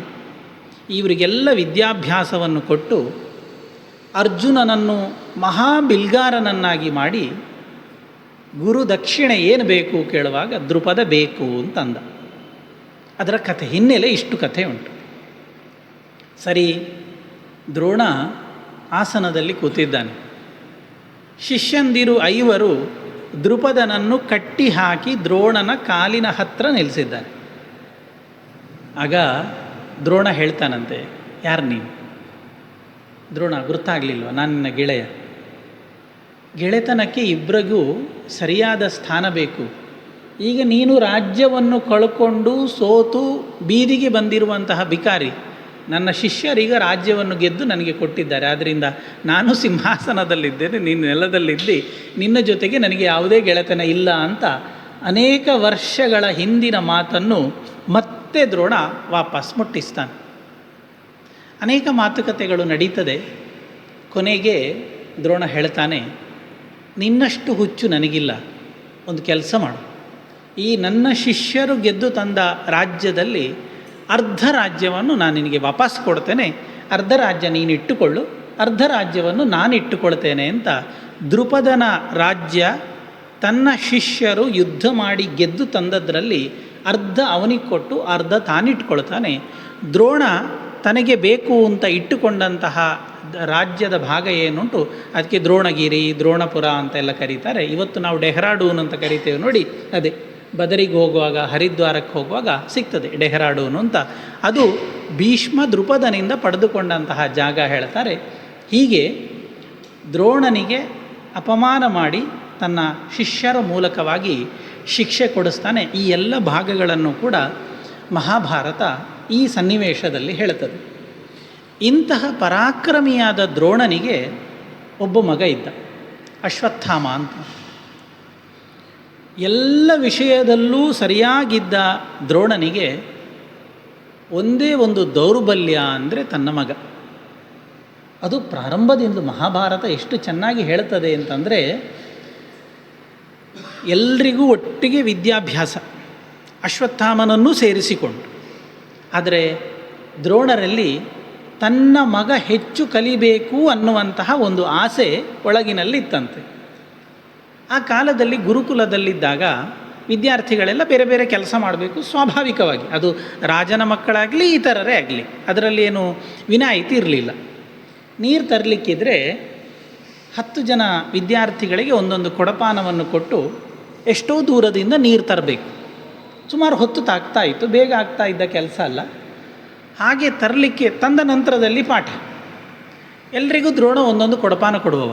ಇವರಿಗೆಲ್ಲ ವಿದ್ಯಾಭ್ಯಾಸವನ್ನು ಕೊಟ್ಟು ಅರ್ಜುನನನ್ನು ಮಹಾಬಿಲ್ಗಾರನನ್ನಾಗಿ ಮಾಡಿ ಗುರು ದಕ್ಷಿಣೆ ಏನು ಬೇಕು ಕೇಳುವಾಗ ದ್ರುಪದ ಬೇಕು ಅಂತಂದ. ಅದರ ಕಥೆ ಹಿನ್ನೆಲೆ ಇಷ್ಟು ಕಥೆ ಉಂಟು. ಸರಿ, ದ್ರೋಣ ಆಸನದಲ್ಲಿ ಕೂತಿದ್ದಾನೆ. ಶಿಷ್ಯಂದಿರು 5 ದ್ರುಪದನನ್ನು ಕಟ್ಟಿ ಹಾಕಿ ದ್ರೋಣನ ಕಾಲಿನ ಹತ್ರ ನಿಲ್ಲಿಸಿದ್ದಾನೆ. ಆಗ ದ್ರೋಣ ಹೇಳ್ತಾನಂತೆ, ಯಾರು ನೀನು? ದ್ರೋಣ, ಗುರ್ತಾಗಲಿಲ್ವ, ನಾನು ನಿನ್ನ ಗೆಳೆಯ. ಗೆಳೆತನಕ್ಕೆ ಇಬ್ಬರಿಗೂ ಸರಿಯಾದ ಸ್ಥಾನ ಬೇಕು. ಈಗ ನೀನು ರಾಜ್ಯವನ್ನು ಕಳ್ಕೊಂಡು ಸೋತು ಬೀದಿಗೆ ಬಂದಿರುವಂತಹ ಬಿಕಾರಿ. ನನ್ನ ಶಿಷ್ಯರೀಗ ರಾಜ್ಯವನ್ನು ಗೆದ್ದು ನನಗೆ ಕೊಟ್ಟಿದ್ದಾರೆ, ಆದ್ದರಿಂದ ನಾನು ಸಿಂಹಾಸನದಲ್ಲಿದ್ದೇನೆ, ನೀನು ನೆಲದಲ್ಲಿದ್ದಿ, ನಿನ್ನ ಜೊತೆಗೆ ನನಗೆ ಯಾವುದೇ ಗೆಳೆತನ ಇಲ್ಲ ಅಂತ ಅನೇಕ ವರ್ಷಗಳ ಹಿಂದಿನ ಮಾತನ್ನು ಮತ್ತೆ ದ್ರೋಣ ವಾಪಸ್ ಮುಟ್ಟಿಸ್ತಾನೆ. ಅನೇಕ ಮಾತುಕತೆಗಳು ನಡೀತದೆ. ಕೊನೆಗೆ ದ್ರೋಣ ಹೇಳ್ತಾನೆ, ನಿನ್ನಷ್ಟು ಹುಚ್ಚು ನನಗಿಲ್ಲ, ಒಂದು ಕೆಲಸ ಮಾಡು, ಈ ನನ್ನ ಶಿಷ್ಯರು ಗೆದ್ದು ತಂದ ರಾಜ್ಯದಲ್ಲಿ ಅರ್ಧ ರಾಜ್ಯವನ್ನು ನಾನು ನಿನಗೆ ವಾಪಸ್ ಕೊಡ್ತೇನೆ, ಅರ್ಧ ರಾಜ್ಯ ನೀನು ಇಟ್ಟುಕೊಳ್ಳು, ಅರ್ಧ ರಾಜ್ಯವನ್ನು ನಾನಿಟ್ಟುಕೊಳ್ತೇನೆ ಅಂತ ದ್ರುಪದನ ರಾಜ್ಯ ತನ್ನ ಶಿಷ್ಯರು ಯುದ್ಧ ಮಾಡಿ ಗೆದ್ದು ತಂದದ್ರಲ್ಲಿ ಅರ್ಧ ಅವನಿಗೆ ಕೊಟ್ಟು ಅರ್ಧ ತಾನಿಟ್ಕೊಳ್ತಾನೆ. ದ್ರೋಣ ತನಗೆ ಬೇಕು ಅಂತ ಇಟ್ಟುಕೊಂಡಂತಹ ರಾಜ್ಯದ ಭಾಗ ಏನುಂಟು ಅದಕ್ಕೆ ದ್ರೋಣಗಿರಿ, ದ್ರೋಣಪುರ ಅಂತೆಲ್ಲ ಕರೀತಾರೆ. ಇವತ್ತು ನಾವು ಡೆಹ್ರಾಡೂನ್ ಅಂತ ಕರಿತೇವೆ ನೋಡಿ, ಅದೇ ಬದರಿಗೆ ಹೋಗುವಾಗ, ಹರಿದ್ವಾರಕ್ಕೆ ಹೋಗುವಾಗ ಸಿಗ್ತದೆ ಡೆಹ್ರಾಡೂನು ಅಂತ. ಅದು ಭೀಷ್ಮ ದ್ರುಪದನಿಂದ ಪಡೆದುಕೊಂಡಂತಹ ಜಾಗ ಹೇಳ್ತಾರೆ. ಹೀಗೆ ದ್ರೋಣನಿಗೆ ಅಪಮಾನ ಮಾಡಿ ತನ್ನ ಶಿಷ್ಯರ ಮೂಲಕವಾಗಿ ಶಿಕ್ಷೆ ಕೊಡಿಸ್ತಾನೆ. ಈ ಎಲ್ಲ ಭಾಗಗಳನ್ನು ಕೂಡ ಮಹಾಭಾರತ ಈ ಸನ್ನಿವೇಶದಲ್ಲಿ ಹೇಳುತ್ತದೆ. ಇಂತಹ ಪರಾಕ್ರಮಿಯಾದ ದ್ರೋಣನಿಗೆ ಒಬ್ಬ ಮಗ ಇದ್ದ, ಅಶ್ವತ್ಥಾಮ ಅಂತ. ಎಲ್ಲ ವಿಷಯದಲ್ಲೂ ಸರಿಯಾಗಿದ್ದ ದ್ರೋಣನಿಗೆ ಒಂದೇ ಒಂದು ದೌರ್ಬಲ್ಯ ಅಂದರೆ ತನ್ನ ಮಗ. ಅದು ಪ್ರಾರಂಭದಿಂದ ಮಹಾಭಾರತ ಎಷ್ಟು ಚೆನ್ನಾಗಿ ಹೇಳ್ತದೆ ಅಂತಂದರೆ, ಎಲ್ರಿಗೂ ಒಟ್ಟಿಗೆ ವಿದ್ಯಾಭ್ಯಾಸ, ಅಶ್ವತ್ಥಾಮನನ್ನು ಸೇರಿಸಿಕೊಂಡು. ಆದರೆ ದ್ರೋಣರಲ್ಲಿ ತನ್ನ ಮಗ ಹೆಚ್ಚು ಕಲಿಬೇಕು ಅನ್ನುವಂತಹ ಒಂದು ಆಸೆ ಒಳಗಿನಲ್ಲಿತ್ತಂತೆ. ಆ ಕಾಲದಲ್ಲಿ ಗುರುಕುಲದಲ್ಲಿದ್ದಾಗ ವಿದ್ಯಾರ್ಥಿಗಳೆಲ್ಲ ಬೇರೆ ಬೇರೆ ಕೆಲಸ ಮಾಡಬೇಕು ಸ್ವಾಭಾವಿಕವಾಗಿ, ಅದು ರಾಜನ ಮಕ್ಕಳಾಗಲಿ ಇತರರೇ ಆಗಲಿ, ಅದರಲ್ಲಿ ಏನು ವಿನಾಯಿತಿ ಇರಲಿಲ್ಲ. ನೀರು ತರಲಿಕ್ಕಿದ್ರೆ 10 ಜನ ವಿದ್ಯಾರ್ಥಿಗಳಿಗೆ ಒಂದೊಂದು ಕೊಡಪಾನವನ್ನು ಕೊಟ್ಟು ಎಷ್ಟೋ ದೂರದಿಂದ ನೀರು ತರಬೇಕು. ಸುಮಾರು ಹೊತ್ತು ತಾಗ್ತಾ ಇತ್ತು, ಬೇಗ ಆಗ್ತಾ ಇದ್ದ ಕೆಲಸ ಅಲ್ಲ. ಹಾಗೆ ತರಲಿಕ್ಕೆ ತಂದ ನಂತರದಲ್ಲಿ ಪಾಠ. ಎಲ್ರಿಗೂ ದ್ರೋಣ ಒಂದೊಂದು ಕೊಡಪಾನ ಕೊಡುವವ.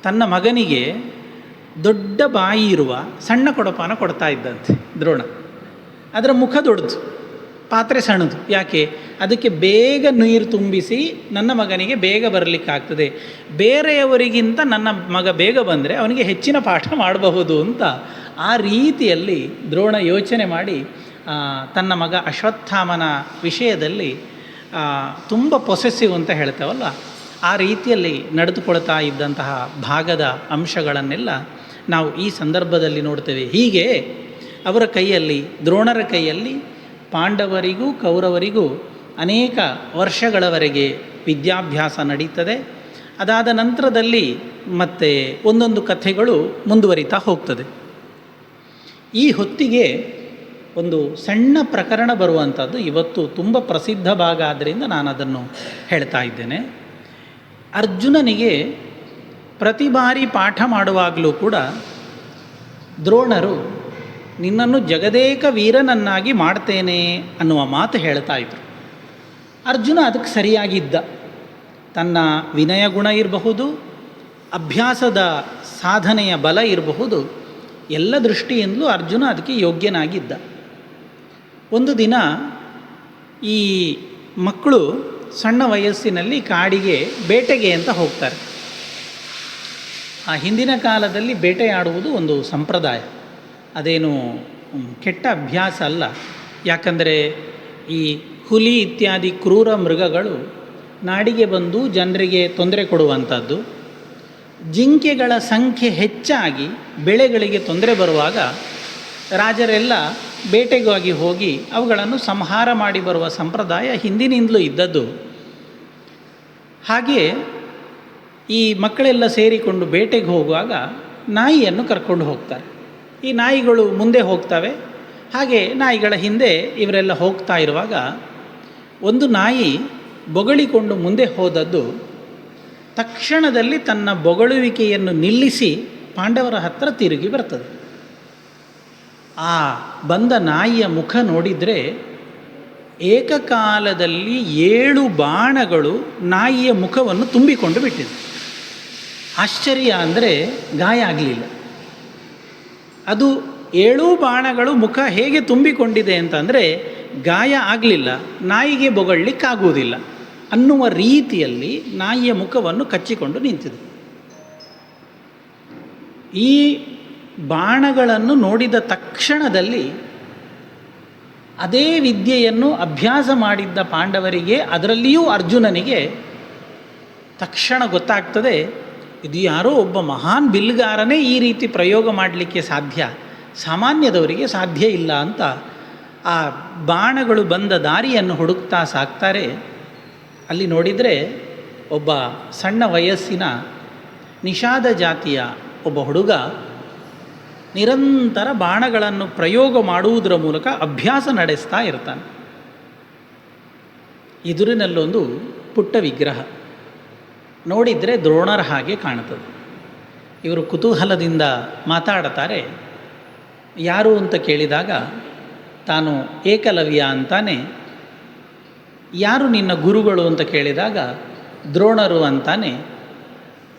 ತನ್ನ ಮಗನಿಗೆ ದೊಡ್ಡ ಬಾಯಿ ಇರುವ ಸಣ್ಣ ಕೊಡಪಾನ ಕೊಡ್ತಾ ಇದ್ದಂತೆ ದ್ರೋಣ. ಅದರ ಮುಖ ದೊಡ್ಡದು, ಪಾತ್ರೆ ಸಣ್ಣದು. ಯಾಕೆ? ಅದಕ್ಕೆ ಬೇಗ ನೀರು ತುಂಬಿಸಿ ನನ್ನ ಮಗನಿಗೆ ಬೇಗ ಬರಲಿಕ್ಕಾಗ್ತದೆ, ಬೇರೆಯವರಿಗಿಂತ ನನ್ನ ಮಗ ಬೇಗ ಬಂದರೆ ಅವನಿಗೆ ಹೆಚ್ಚಿನ ಪಾಠ ಮಾಡಬಹುದು ಅಂತ ಆ ರೀತಿಯಲ್ಲಿ ದ್ರೋಣ ಯೋಚನೆ ಮಾಡಿ ತನ್ನ ಮಗ ಅಶ್ವತ್ಥಾಮನ ವಿಷಯದಲ್ಲಿ ತುಂಬ ಪೊಸೆಸಿವ್ ಅಂತ ಹೇಳ್ತೇವಲ್ಲ, ಆ ರೀತಿಯಲ್ಲಿ ನಡೆದುಕೊಳ್ತಾ ಇದ್ದಂತಹ ಭಾಗದ ಅಂಶಗಳನ್ನೆಲ್ಲ ನಾವು ಈ ಸಂದರ್ಭದಲ್ಲಿ ನೋಡ್ತೇವೆ. ಹೀಗೆ ಅವರ ಕೈಯಲ್ಲಿ, ದ್ರೋಣರ ಕೈಯಲ್ಲಿ ಪಾಂಡವರಿಗೂ ಕೌರವರಿಗೂ ಅನೇಕ ವರ್ಷಗಳವರೆಗೆ ವಿದ್ಯಾಭ್ಯಾಸ ನಡೀತದೆ. ಅದಾದ ನಂತರದಲ್ಲಿ ಮತ್ತೆ ಒಂದೊಂದು ಕಥೆಗಳು ಮುಂದುವರಿತಾ ಹೋಗ್ತದೆ. ಈ ಹೊತ್ತಿಗೆ ಒಂದು ಸಣ್ಣ ಪ್ರಕರಣ ಬರುವಂಥದ್ದು ಇವತ್ತು ತುಂಬ ಪ್ರಸಿದ್ಧ ಭಾಗ ಆದ್ದರಿಂದ ನಾನು ಅದನ್ನು ಹೇಳ್ತಾ ಇದ್ದೇನೆ. ಅರ್ಜುನನಿಗೆ ಪ್ರತಿ ಬಾರಿ ಪಾಠ ಮಾಡುವಾಗಲೂ ಕೂಡ ದ್ರೋಣರು ನಿನ್ನನ್ನು ಜಗದೇಕ ವೀರನನ್ನಾಗಿ ಮಾಡ್ತೇನೆ ಅನ್ನುವ ಮಾತು ಹೇಳ್ತಾ ಇದ್ರು. ಅರ್ಜುನ ಅದಕ್ಕೆ ಸರಿಯಾಗಿದ್ದ. ತನ್ನ ವಿನಯ ಗುಣ ಇರಬಹುದು, ಅಭ್ಯಾಸದ ಸಾಧನೆಯ ಬಲ ಇರಬಹುದು, ಎಲ್ಲ ದೃಷ್ಟಿಯಿಂದಲೂ ಅರ್ಜುನ ಅದಕ್ಕೆ ಯೋಗ್ಯನಾಗಿದ್ದ. ಒಂದು ದಿನ ಈ ಮಕ್ಕಳು ಸಣ್ಣ ವಯಸ್ಸಿನಲ್ಲಿ ಕಾಡಿಗೆ ಬೇಟೆಗೆ ಅಂತ ಹೋಗ್ತಾರೆ. ಆ ಹಿಂದಿನ ಕಾಲದಲ್ಲಿ ಬೇಟೆಯಾಡುವುದು ಒಂದು ಸಂಪ್ರದಾಯ, ಅದೇನು ಕೆಟ್ಟ ಅಭ್ಯಾಸ ಅಲ್ಲ. ಯಾಕಂದರೆ ಈ ಹುಲಿ ಇತ್ಯಾದಿ ಕ್ರೂರ ಮೃಗಗಳು ನಾಡಿಗೆ ಬಂದು ಜನರಿಗೆ ತೊಂದರೆ ಕೊಡುವಂಥದ್ದು. ಜಿಂಕೆಗಳ ಸಂಖ್ಯೆ ಹೆಚ್ಚಾಗಿ ಬೆಳೆಗಳಿಗೆ ತೊಂದರೆ ಬರುವಾಗ ರಾಜರೆಲ್ಲ ಬೇಟೆಗಾಗಿ ಹೋಗಿ ಅವುಗಳನ್ನು ಸಂಹಾರ ಮಾಡಿ ಬರುವ ಸಂಪ್ರದಾಯ ಹಿಂದಿನಿಂದಲೂ ಇದ್ದದ್ದು. ಹಾಗೆ ಈ ಮಕ್ಕಳೆಲ್ಲ ಸೇರಿಕೊಂಡು ಬೇಟೆಗೆ ಹೋಗುವಾಗ ನಾಯಿಯನ್ನು ಕರ್ಕೊಂಡು ಹೋಗ್ತಾರೆ. ಈ ನಾಯಿಗಳು ಮುಂದೆ ಹೋಗ್ತವೆ. ಹಾಗೆ ನಾಯಿಗಳ ಹಿಂದೆ ಇವರೆಲ್ಲ ಹೋಗ್ತಾ ಇರುವಾಗ ಒಂದು ನಾಯಿ ಬೊಗಳಿಕೊಂಡು ಮುಂದೆ ಹೋದದ್ದು ತಕ್ಷಣದಲ್ಲಿ ತನ್ನ ಬೊಗಳುವಿಕೆಯನ್ನು ನಿಲ್ಲಿಸಿ ಪಾಂಡವರ ಹತ್ತಿರ ತಿರುಗಿ ಬರ್ತದೆ. ಆ ಬಂದ ನಾಯಿಯ ಮುಖ ನೋಡಿದರೆ ಏಕಕಾಲದಲ್ಲಿ 7 ಬಾಣಗಳು ನಾಯಿಯ ಮುಖವನ್ನು ತುಂಬಿಕೊಂಡು ಬಿಟ್ಟಿದೆ. ಆಶ್ಚರ್ಯ ಅಂದರೆ ಗಾಯ ಆಗಲಿಲ್ಲ. ಅದು 7 ಬಾಣಗಳು ಮುಖ ಹೇಗೆ ತುಂಬಿಕೊಂಡಿದೆ ಅಂತಂದರೆ ಗಾಯ ಆಗಲಿಲ್ಲ, ನಾಯಿಗೆ ಬೊಗಳ್ಲಿಕ್ಕಾಗುವುದಿಲ್ಲ ಅನ್ನುವ ರೀತಿಯಲ್ಲಿ ನಾಯಿಯ ಮುಖವನ್ನು ಕಚ್ಚಿಕೊಂಡು ನಿಂತಿದೆ. ಈ ಬಾಣಗಳನ್ನು ನೋಡಿದ ತಕ್ಷಣದಲ್ಲಿ ಅದೇ ವಿದ್ಯೆಯನ್ನು ಅಭ್ಯಾಸ ಮಾಡಿದ್ದ ಪಾಂಡವರಿಗೆ, ಅದರಲ್ಲಿಯೂ ಅರ್ಜುನನಿಗೆ ತಕ್ಷಣ ಗೊತ್ತಾಗ್ತದೆ, ಇದು ಯಾರೋ ಒಬ್ಬ ಮಹಾನ್ ಬಿಲ್ಗಾರನೇ ಈ ರೀತಿ ಪ್ರಯೋಗ ಮಾಡಲಿಕ್ಕೆ ಸಾಧ್ಯ, ಸಾಮಾನ್ಯದವರಿಗೆ ಸಾಧ್ಯ ಇಲ್ಲ ಅಂತ ಆ ಬಾಣಗಳು ಬಂದ ದಾರಿಯನ್ನು ಹುಡುಕ್ತಾ ಸಾಕ್ತಾರೆ. ಅಲ್ಲಿ ನೋಡಿದರೆ ಒಬ್ಬ ಸಣ್ಣ ವಯಸ್ಸಿನ ನಿಷಾದ ಜಾತಿಯ ಒಬ್ಬ ಹುಡುಗ ನಿರಂತರ ಬಾಣಗಳನ್ನು ಪ್ರಯೋಗ ಮಾಡುವುದರ ಮೂಲಕ ಅಭ್ಯಾಸ ನಡೆಸ್ತಾ ಇರ್ತಾನೆ. ಎದುರಿನಲ್ಲೊಂದು ಪುಟ್ಟ ವಿಗ್ರಹ ನೋಡಿದರೆ ದ್ರೋಣರ ಹಾಗೆ ಕಾಣುತ್ತದೆ. ಇವರು ಕುತೂಹಲದಿಂದ ಮಾತಾಡ್ತಾರೆ. ಯಾರು ಅಂತ ಕೇಳಿದಾಗ ತಾನು ಏಕಲವ್ಯ ಅಂತಾನೆ. ಯಾರು ನಿನ್ನ ಗುರುಗಳು ಅಂತ ಕೇಳಿದಾಗ ದ್ರೋಣರು ಅಂತಾನೆ.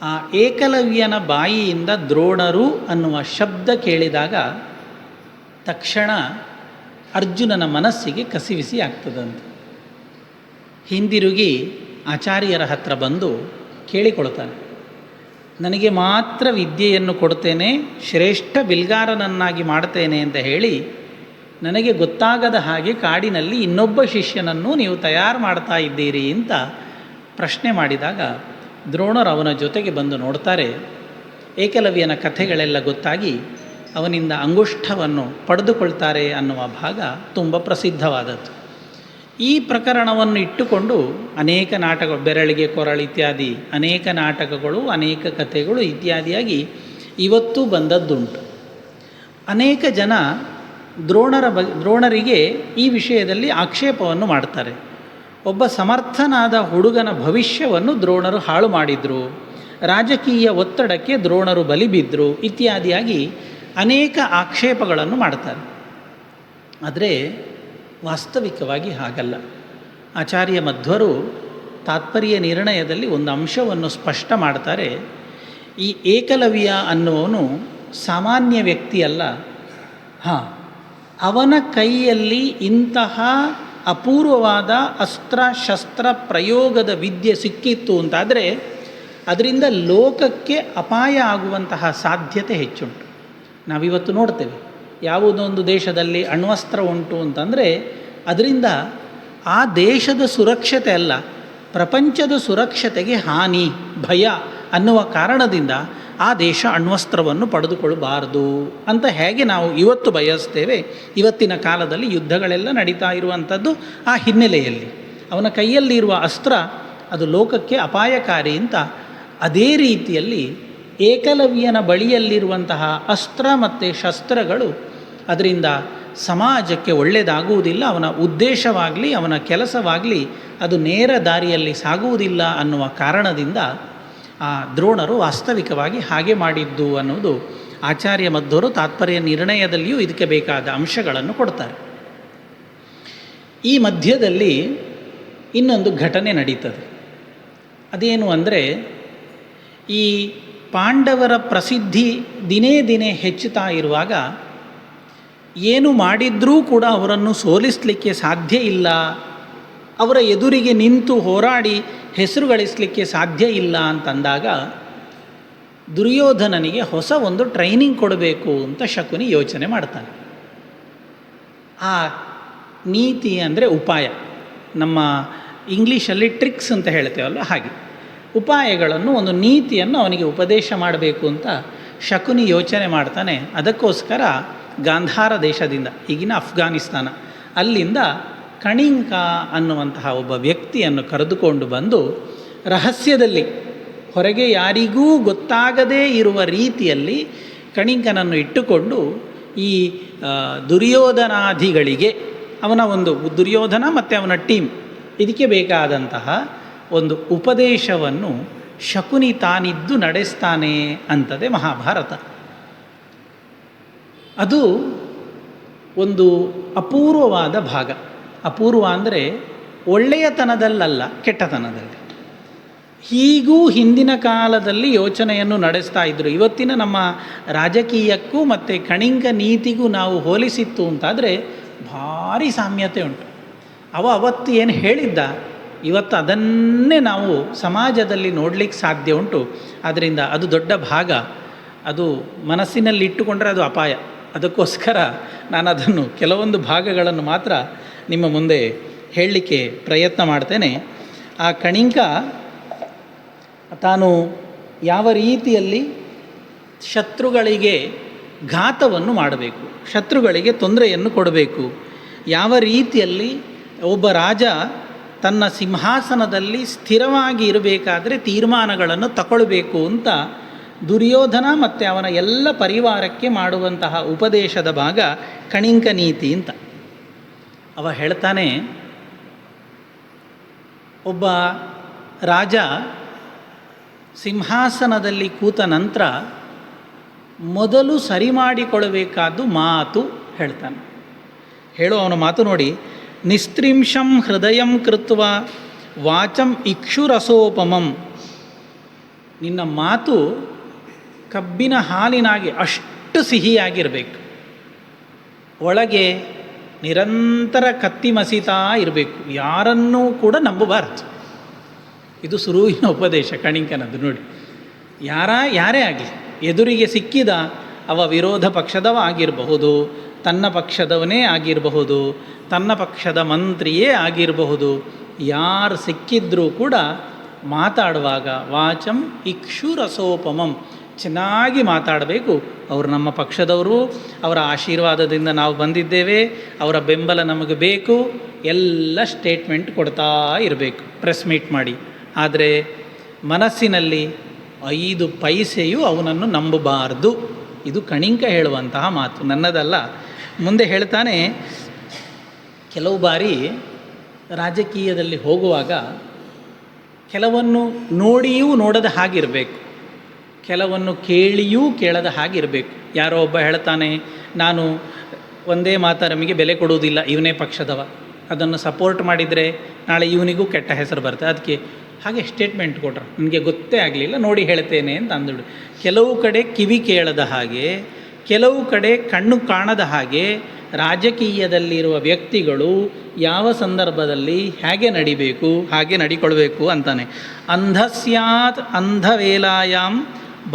ಆ ಏಕಲವ್ಯನ ಬಾಯಿಯಿಂದ ದ್ರೋಣರು ಅನ್ನುವ ಶಬ್ದ ಕೇಳಿದಾಗ ತಕ್ಷಣ ಅರ್ಜುನನ ಮನಸ್ಸಿಗೆ ಕಸಿವಿಸಿ ಆಗ್ತದಂತೆ. ಹಿಂದಿರುಗಿ ಆಚಾರ್ಯರ ಹತ್ರ ಬಂದು ಕೇಳಿಕೊಳ್ತಾನೆ, ನನಗೆ ಮಾತ್ರ ವಿದ್ಯೆಯನ್ನು ಕೊಡ್ತೇನೆ, ಶ್ರೇಷ್ಠ ಬಿಲ್ಗಾರನನ್ನಾಗಿ ಮಾಡ್ತೇನೆ ಅಂತ ಹೇಳಿ ನನಗೆ ಗೊತ್ತಾಗದ ಹಾಗೆ ಕಾಡಿನಲ್ಲಿ ಇನ್ನೊಬ್ಬ ಶಿಷ್ಯನನ್ನು ನೀವು ತಯಾರು ಮಾಡ್ತಾ ಇದ್ದೀರಿ ಅಂತ ಪ್ರಶ್ನೆ ಮಾಡಿದಾಗ ದ್ರೋಣರು ಅವನ ಜೊತೆಗೆ ಬಂದು ನೋಡ್ತಾರೆ. ಏಕಲವ್ಯನ ಕಥೆಗಳೆಲ್ಲ ಗೊತ್ತಾಗಿ ಅವನಿಂದ ಅಂಗುಷ್ಠವನ್ನು ಪಡೆದುಕೊಳ್ತಾರೆ ಅನ್ನುವ ಭಾಗ ತುಂಬ ಪ್ರಸಿದ್ಧವಾದದ್ದು. ಈ ಪ್ರಕರಣವನ್ನು ಇಟ್ಟುಕೊಂಡು ಅನೇಕ ನಾಟಕಗಳು, ಬೆರಳಿಗೆ ಕೊರಳು ಇತ್ಯಾದಿ ಅನೇಕ ನಾಟಕಗಳು, ಅನೇಕ ಕಥೆಗಳು ಇತ್ಯಾದಿಯಾಗಿ ಇವತ್ತೂ ಬಂದದ್ದುಂಟು. ಅನೇಕ ಜನ ದ್ರೋಣರಿಗೆ ಈ ವಿಷಯದಲ್ಲಿ ಆಕ್ಷೇಪವನ್ನು ಮಾಡ್ತಾರೆ. ಒಬ್ಬ ಸಮರ್ಥನಾದ ಹುಡುಗನ ಭವಿಷ್ಯವನ್ನು ದ್ರೋಣರು ಹಾಳು ಮಾಡಿದರು, ರಾಜಕೀಯ ಒತ್ತಡಕ್ಕೆ ದ್ರೋಣರು ಬಲಿ ಬಿದ್ದರು ಇತ್ಯಾದಿಯಾಗಿ ಅನೇಕ ಆಕ್ಷೇಪಗಳನ್ನು ಮಾಡ್ತಾರೆ. ಆದರೆ ವಾಸ್ತವಿಕವಾಗಿ ಹಾಗಲ್ಲ. ಆಚಾರ್ಯ ಮಧ್ವರು ತಾತ್ಪರ್ಯ ನಿರ್ಣಯದಲ್ಲಿ ಒಂದು ಅಂಶವನ್ನು ಸ್ಪಷ್ಟ ಮಾಡ್ತಾರೆ. ಈ ಏಕಲವ್ಯ ಅನ್ನುವನು ಸಾಮಾನ್ಯ ವ್ಯಕ್ತಿಯಲ್ಲ. ಅವನ ಕೈಯಲ್ಲಿ ಇಂತಹ ಅಪೂರ್ವವಾದ ಅಸ್ತ್ರ ಶಸ್ತ್ರ ಪ್ರಯೋಗದ ವಿದ್ಯೆ ಸಿಕ್ಕಿತ್ತು ಅಂತಾದರೆ ಅದರಿಂದ ಲೋಕಕ್ಕೆ ಅಪಾಯ ಆಗುವಂತಹ ಸಾಧ್ಯತೆ ಹೆಚ್ಚುಂಟು. ನಾವಿವತ್ತು ನೋಡ್ತೇವೆ, ಯಾವುದೊಂದು ದೇಶದಲ್ಲಿ ಅಣ್ವಸ್ತ್ರ ಉಂಟು ಅಂತಂದರೆ ಅದರಿಂದ ಆ ದೇಶದ ಸುರಕ್ಷತೆ ಅಲ್ಲ, ಪ್ರಪಂಚದ ಸುರಕ್ಷತೆಗೆ ಹಾನಿ, ಭಯ ಅನ್ನುವ ಕಾರಣದಿಂದ ಆ ದೇಶ ಅಣ್ವಸ್ತ್ರವನ್ನು ಪಡೆದುಕೊಳ್ಳಬಾರದು ಅಂತ ಹೇಗೆ ನಾವು ಇವತ್ತು ಬಯಸ್ತೇವೆ. ಇವತ್ತಿನ ಕಾಲದಲ್ಲಿ ಯುದ್ಧಗಳೆಲ್ಲ ನಡೀತಾ ಇರುವಂಥದ್ದು ಆ ಹಿನ್ನೆಲೆಯಲ್ಲಿ. ಅವನ ಕೈಯಲ್ಲಿರುವ ಅಸ್ತ್ರ ಅದು ಲೋಕಕ್ಕೆ ಅಪಾಯಕಾರಿ ಅಂತ. ಅದೇ ರೀತಿಯಲ್ಲಿ ಏಕಲವ್ಯನ ಬಳಿಯಲ್ಲಿರುವಂತಹ ಅಸ್ತ್ರ ಮತ್ತು ಶಸ್ತ್ರಗಳು ಅದರಿಂದ ಸಮಾಜಕ್ಕೆ ಒಳ್ಳೆಯದಾಗುವುದಿಲ್ಲ, ಅವನ ಉದ್ದೇಶವಾಗಲಿ ಅವನ ಕೆಲಸವಾಗಲಿ ಅದು ನೇರ ದಾರಿಯಲ್ಲಿ ಸಾಗುವುದಿಲ್ಲ ಅನ್ನುವ ಕಾರಣದಿಂದ ಆ ದ್ರೋಣರು ವಾಸ್ತವಿಕವಾಗಿ ಹಾಗೆ ಮಾಡಿದ್ದು ಅನ್ನೋದು ಆಚಾರ್ಯ ಮಧ್ವರು ತಾತ್ಪರ್ಯ ನಿರ್ಣಯದಲ್ಲಿಯೂ ಇದಕ್ಕೆ ಬೇಕಾದ ಅಂಶಗಳನ್ನು ಕೊಡ್ತಾರೆ. ಈ ಮಧ್ಯದಲ್ಲಿ ಇನ್ನೊಂದು ಘಟನೆ ನಡೀತದೆ. ಅದೇನು ಅಂದರೆ, ಈ ಪಾಂಡವರ ಪ್ರಸಿದ್ಧಿ ದಿನೇ ದಿನೇ ಹೆಚ್ಚುತ್ತಾ ಇರುವಾಗ ಏನು ಮಾಡಿದ್ರೂ ಕೂಡ ಅವರನ್ನು ಸೋಲಿಸಲಿಕ್ಕೆ ಸಾಧ್ಯ ಇಲ್ಲ, ಅವರ ಎದುರಿಗೆ ನಿಂತು ಹೋರಾಡಿ ಹೆಸರು ಗಳಿಸಲಿಕ್ಕೆ ಸಾಧ್ಯ ಇಲ್ಲ ಅಂತಂದಾಗ ದುರ್ಯೋಧನನಿಗೆ ಹೊಸ ಒಂದು ಟ್ರೈನಿಂಗ್ ಕೊಡಬೇಕು ಅಂತ ಶಕುನಿ ಯೋಚನೆ ಮಾಡ್ತಾನೆ. ಆ ನೀತಿ ಅಂದರೆ ಉಪಾಯ, ನಮ್ಮ ಇಂಗ್ಲೀಷಲ್ಲಿ ಟ್ರಿಕ್ಸ್ ಅಂತ ಹೇಳ್ತೇವಲ್ಲ ಹಾಗೆ ಉಪಾಯಗಳನ್ನು, ಒಂದು ನೀತಿಯನ್ನು ಅವನಿಗೆ ಉಪದೇಶ ಮಾಡಬೇಕು ಅಂತ ಶಕುನಿ ಯೋಚನೆ ಮಾಡ್ತಾನೆ. ಅದಕ್ಕೋಸ್ಕರ ಗಾಂಧಾರ ದೇಶದಿಂದ, ಈಗಿನ ಅಫ್ಘಾನಿಸ್ತಾನ, ಅಲ್ಲಿಂದ ಕಣಿಂಕ ಅನ್ನುವಂತಹ ಒಬ್ಬ ವ್ಯಕ್ತಿಯನ್ನು ಕರೆದುಕೊಂಡು ಬಂದು ರಹಸ್ಯದಲ್ಲಿ ಹೊರಗೆ ಯಾರಿಗೂ ಗೊತ್ತಾಗದೇ ಇರುವ ರೀತಿಯಲ್ಲಿ ಕಣಿಂಕನನ್ನು ಇಟ್ಟುಕೊಂಡು ಈ ದುರ್ಯೋಧನಾದಿಗಳಿಗೆ, ಅವನ ಒಂದು ದುರ್ಯೋಧನ ಮತ್ತು ಅವನ ಟೀಮ್ ಇದಕ್ಕೆ ಬೇಕಾದಂತಹ ಒಂದು ಉಪದೇಶವನ್ನು ಶಕುನಿ ತಾನಿದ್ದು ನಡೆಸ್ತಾನೆ ಅಂತದೆ ಮಹಾಭಾರತ. ಅದು ಒಂದು ಅಪೂರ್ವವಾದ ಭಾಗ. ಅಪೂರ್ವ ಅಂದರೆ ಒಳ್ಳೆಯತನದಲ್ಲಲ್ಲ, ಕೆಟ್ಟತನದಲ್ಲಿ. ಹೀಗೂ ಹಿಂದಿನ ಕಾಲದಲ್ಲಿ ಯೋಚನೆಯನ್ನು ನಡೆಸ್ತಾ ಇದ್ದರು. ಇವತ್ತಿನ ನಮ್ಮ ರಾಜಕೀಯಕ್ಕೂ ಮತ್ತು ಕಣಿಂಕ ನೀತಿಗೂ ನಾವು ಹೋಲಿಸಿತ್ತು ಅಂತಾದರೆ ಭಾರಿ ಸಾಮ್ಯತೆ ಉಂಟು. ಅವತ್ತು ಏನು ಹೇಳಿದ್ದ, ಇವತ್ತು ಅದನ್ನೇ ನಾವು ಸಮಾಜದಲ್ಲಿ ನೋಡಲಿಕ್ಕೆ ಸಾಧ್ಯ ಉಂಟು. ಆದ್ದರಿಂದ ಅದು ದೊಡ್ಡ ಭಾಗ. ಅದು ಮನಸ್ಸಿನಲ್ಲಿ ಇಟ್ಟುಕೊಂಡ್ರೆ ಅದು ಅಪಾಯ. ಅದಕ್ಕೋಸ್ಕರ ನಾನು ಅದನ್ನು ಕೆಲವೊಂದು ಭಾಗಗಳನ್ನು ಮಾತ್ರ ನಿಮ್ಮ ಮುಂದೆ ಹೇಳಲಿಕ್ಕೆ ಪ್ರಯತ್ನ ಮಾಡ್ತೇನೆ. ಆ ಕಣಿಂಕ ತಾನು ಯಾವ ರೀತಿಯಲ್ಲಿ ಶತ್ರುಗಳಿಗೆ ಘಾತವನ್ನು ಮಾಡಬೇಕು, ಶತ್ರುಗಳಿಗೆ ತೊಂದರೆಯನ್ನು ಕೊಡಬೇಕು, ಯಾವ ರೀತಿಯಲ್ಲಿ ಒಬ್ಬ ರಾಜ ತನ್ನ ಸಿಂಹಾಸನದಲ್ಲಿ ಸ್ಥಿರವಾಗಿ ಇರಬೇಕಾದ್ರೆ ತೀರ್ಮಾನಗಳನ್ನು ತಗೊಳ್ಬೇಕು ಅಂತ ದುರ್ಯೋಧನ ಮತ್ತು ಅವನ ಎಲ್ಲ ಪರಿವಾರಕ್ಕೆ ಮಾಡುವಂತಹ ಉಪದೇಶದ ಭಾಗ ಕಣಿಂಕ ನೀತಿ ಅಂತ. ಅವ ಹೇಳ್ತಾನೆ, ಒಬ್ಬ ರಾಜ ಸಿಂಹಾಸನದಲ್ಲಿ ಕೂತ ನಂತರ ಮೊದಲು ಸರಿ ಮಾಡಿಕೊಳ್ಳಬೇಕಾದ್ದು ಮಾತು ಹೇಳ್ತಾನೆ. ಹೇಳೋ ಅವನ ಮಾತು ನೋಡಿ, ನಿಸ್ತ್ರಿಂಶಂ ಹೃದಯಂ ಕೃತ್ವ ವಾಚಂ ಇಕ್ಷುರಸೋಪಮಂ. ನಿನ್ನ ಮಾತು ಕಬ್ಬಿನ ಹಾಲಿನಾಗಿ ಅಷ್ಟು ಸಿಹಿಯಾಗಿರಬೇಕು, ಒಳಗೆ ನಿರಂತರ ಕತ್ತಿ ಮಸೀತಾ ಇರಬೇಕು, ಯಾರನ್ನೂ ಕೂಡ ನಂಬಬಾರದು. ಇದು ಸುರುವಿನ ಉಪದೇಶ ಕಣಿಂಕನದ್ದು ನೋಡಿ. ಯಾರೇ ಆಗಲಿ, ಎದುರಿಗೆ ಸಿಕ್ಕಿದ ಅವ ವಿರೋಧ ಪಕ್ಷದವ ಆಗಿರಬಹುದು, ತನ್ನ ಪಕ್ಷದವನೇ ಆಗಿರಬಹುದು, ತನ್ನ ಪಕ್ಷದ ಮಂತ್ರಿಯೇ ಆಗಿರಬಹುದು, ಯಾರು ಸಿಕ್ಕಿದ್ರೂ ಕೂಡ ಮಾತಾಡುವಾಗ ವಾಚಂ ಇಕ್ಷುರಸೋಪಮಂ, ಚೆನ್ನಾಗಿ ಮಾತಾಡಬೇಕು. ಅವರು ನಮ್ಮ ಪಕ್ಷದವರು, ಅವರ ಆಶೀರ್ವಾದದಿಂದ ನಾವು ಬಂದಿದ್ದೇವೆ, ಅವರ ಬೆಂಬಲ ನಮಗೆ ಬೇಕು, ಎಲ್ಲ ಸ್ಟೇಟ್ಮೆಂಟ್ ಕೊಡ್ತಾ ಇರಬೇಕು ಪ್ರೆಸ್ ಮೀಟ್ ಮಾಡಿ. ಆದರೆ ಮನಸ್ಸಿನಲ್ಲಿ 5 ಪೈಸೆಯೂ ಅವನನ್ನು ನಂಬಬಾರದು. ಇದು ಕಣಿಂಕ ಹೇಳುವಂತಹ ಮಾತು, ನನ್ನದಲ್ಲ. ಮುಂದೆ ಹೇಳ್ತಾನೆ, ಕೆಲವು ಬಾರಿ ರಾಜಕೀಯದಲ್ಲಿ ಹೋಗುವಾಗ ಕೆಲವನ್ನು ನೋಡಿಯೂ ನೋಡದ ಹಾಗಿರಬೇಕು, ಕೆಲವನ್ನು ಕೇಳಿಯೂ ಕೇಳದ ಹಾಗಿರಬೇಕು. ಯಾರೋ ಒಬ್ಬ ಹೇಳ್ತಾನೆ, ನಾನು ಒಂದೇ ಮಾತರಮಿಗೆ ಬೆಲೆ ಕೊಡುವುದಿಲ್ಲ, ಇವನೇ ಪಕ್ಷದವ, ಅದನ್ನು ಸಪೋರ್ಟ್ ಮಾಡಿದರೆ ನಾಳೆ ಇವನಿಗೂ ಕೆಟ್ಟ ಹೆಸರು ಬರುತ್ತೆ, ಅದಕ್ಕೆ ಹಾಗೆ ಸ್ಟೇಟ್ಮೆಂಟ್ ಕೊಟ್ರು, ನನಗೆ ಗೊತ್ತೇ ಆಗಲಿಲ್ಲ, ನೋಡಿ ಹೇಳ್ತೇನೆ ಅಂತ ಅಂದಳು. ಕೆಲವು ಕಡೆ ಕಿವಿ ಕೇಳದ ಹಾಗೆ, ಕೆಲವು ಕಡೆ ಕಣ್ಣು ಕಾಣದ ಹಾಗೆ ರಾಜಕೀಯದಲ್ಲಿರುವ ವ್ಯಕ್ತಿಗಳು ಯಾವ ಸಂದರ್ಭದಲ್ಲಿ ಹೇಗೆ ನಡಿಬೇಕು ಹಾಗೆ ನಡಿಕೊಳ್ಬೇಕು ಅಂತಾನೆ. ಅಂಧಸ್ಯಾತ್ ಅಂಧವೇಲಾಯಾಮ್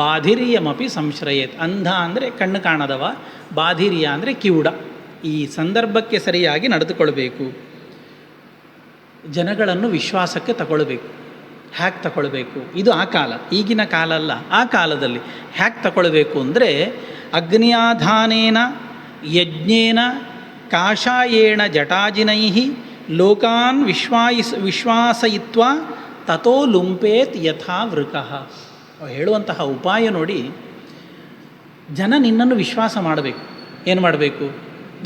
ಬಾಧಿರ್ಯಮಪಿ ಸಂಶ್ರಯೇತ್. ಅಂಧ ಅಂದರೆ ಕಣ್ಣು ಕಾಣದವ, ಬಾಧಿರ್ಯ ಅಂದರೆ ಕಿವುಡ. ಈ ಸಂದರ್ಭಕ್ಕೆ ಸರಿಯಾಗಿ ನಡೆದುಕೊಳ್ಬೇಕು. ಜನಗಳನ್ನು ವಿಶ್ವಾಸಕ್ಕೆ ತಗೊಳ್ಬೇಕು. ಹ್ಯಾಕ್ ತಗೊಳ್ಬೇಕು? ಇದು ಆ ಕಾಲ, ಈಗಿನ ಕಾಲ ಅಲ್ಲ, ಆ ಕಾಲದಲ್ಲಿ ಹ್ಯಾಕ್ ತಗೊಳ್ಬೇಕು ಅಂದರೆ, ಅಗ್ನಿಯಾಧಾನೇನ ಯಜ್ಞೇನ ಕಾಷಾಯೇಣ ಜಟಾಜಿನೈ ಲೋಕಾನ್ ವಿಶ್ವಾಸಯಿತ್ವ ತಥೋ ಲುಂಪೇತ್ ಯಥಾ ವೃಕಃ. ಹೇಳುವಂತಹ ಉಪಾಯ ನೋಡಿ, ಜನ ನಿನ್ನನ್ನು ವಿಶ್ವಾಸ ಮಾಡಬೇಕು. ಏನು ಮಾಡಬೇಕು?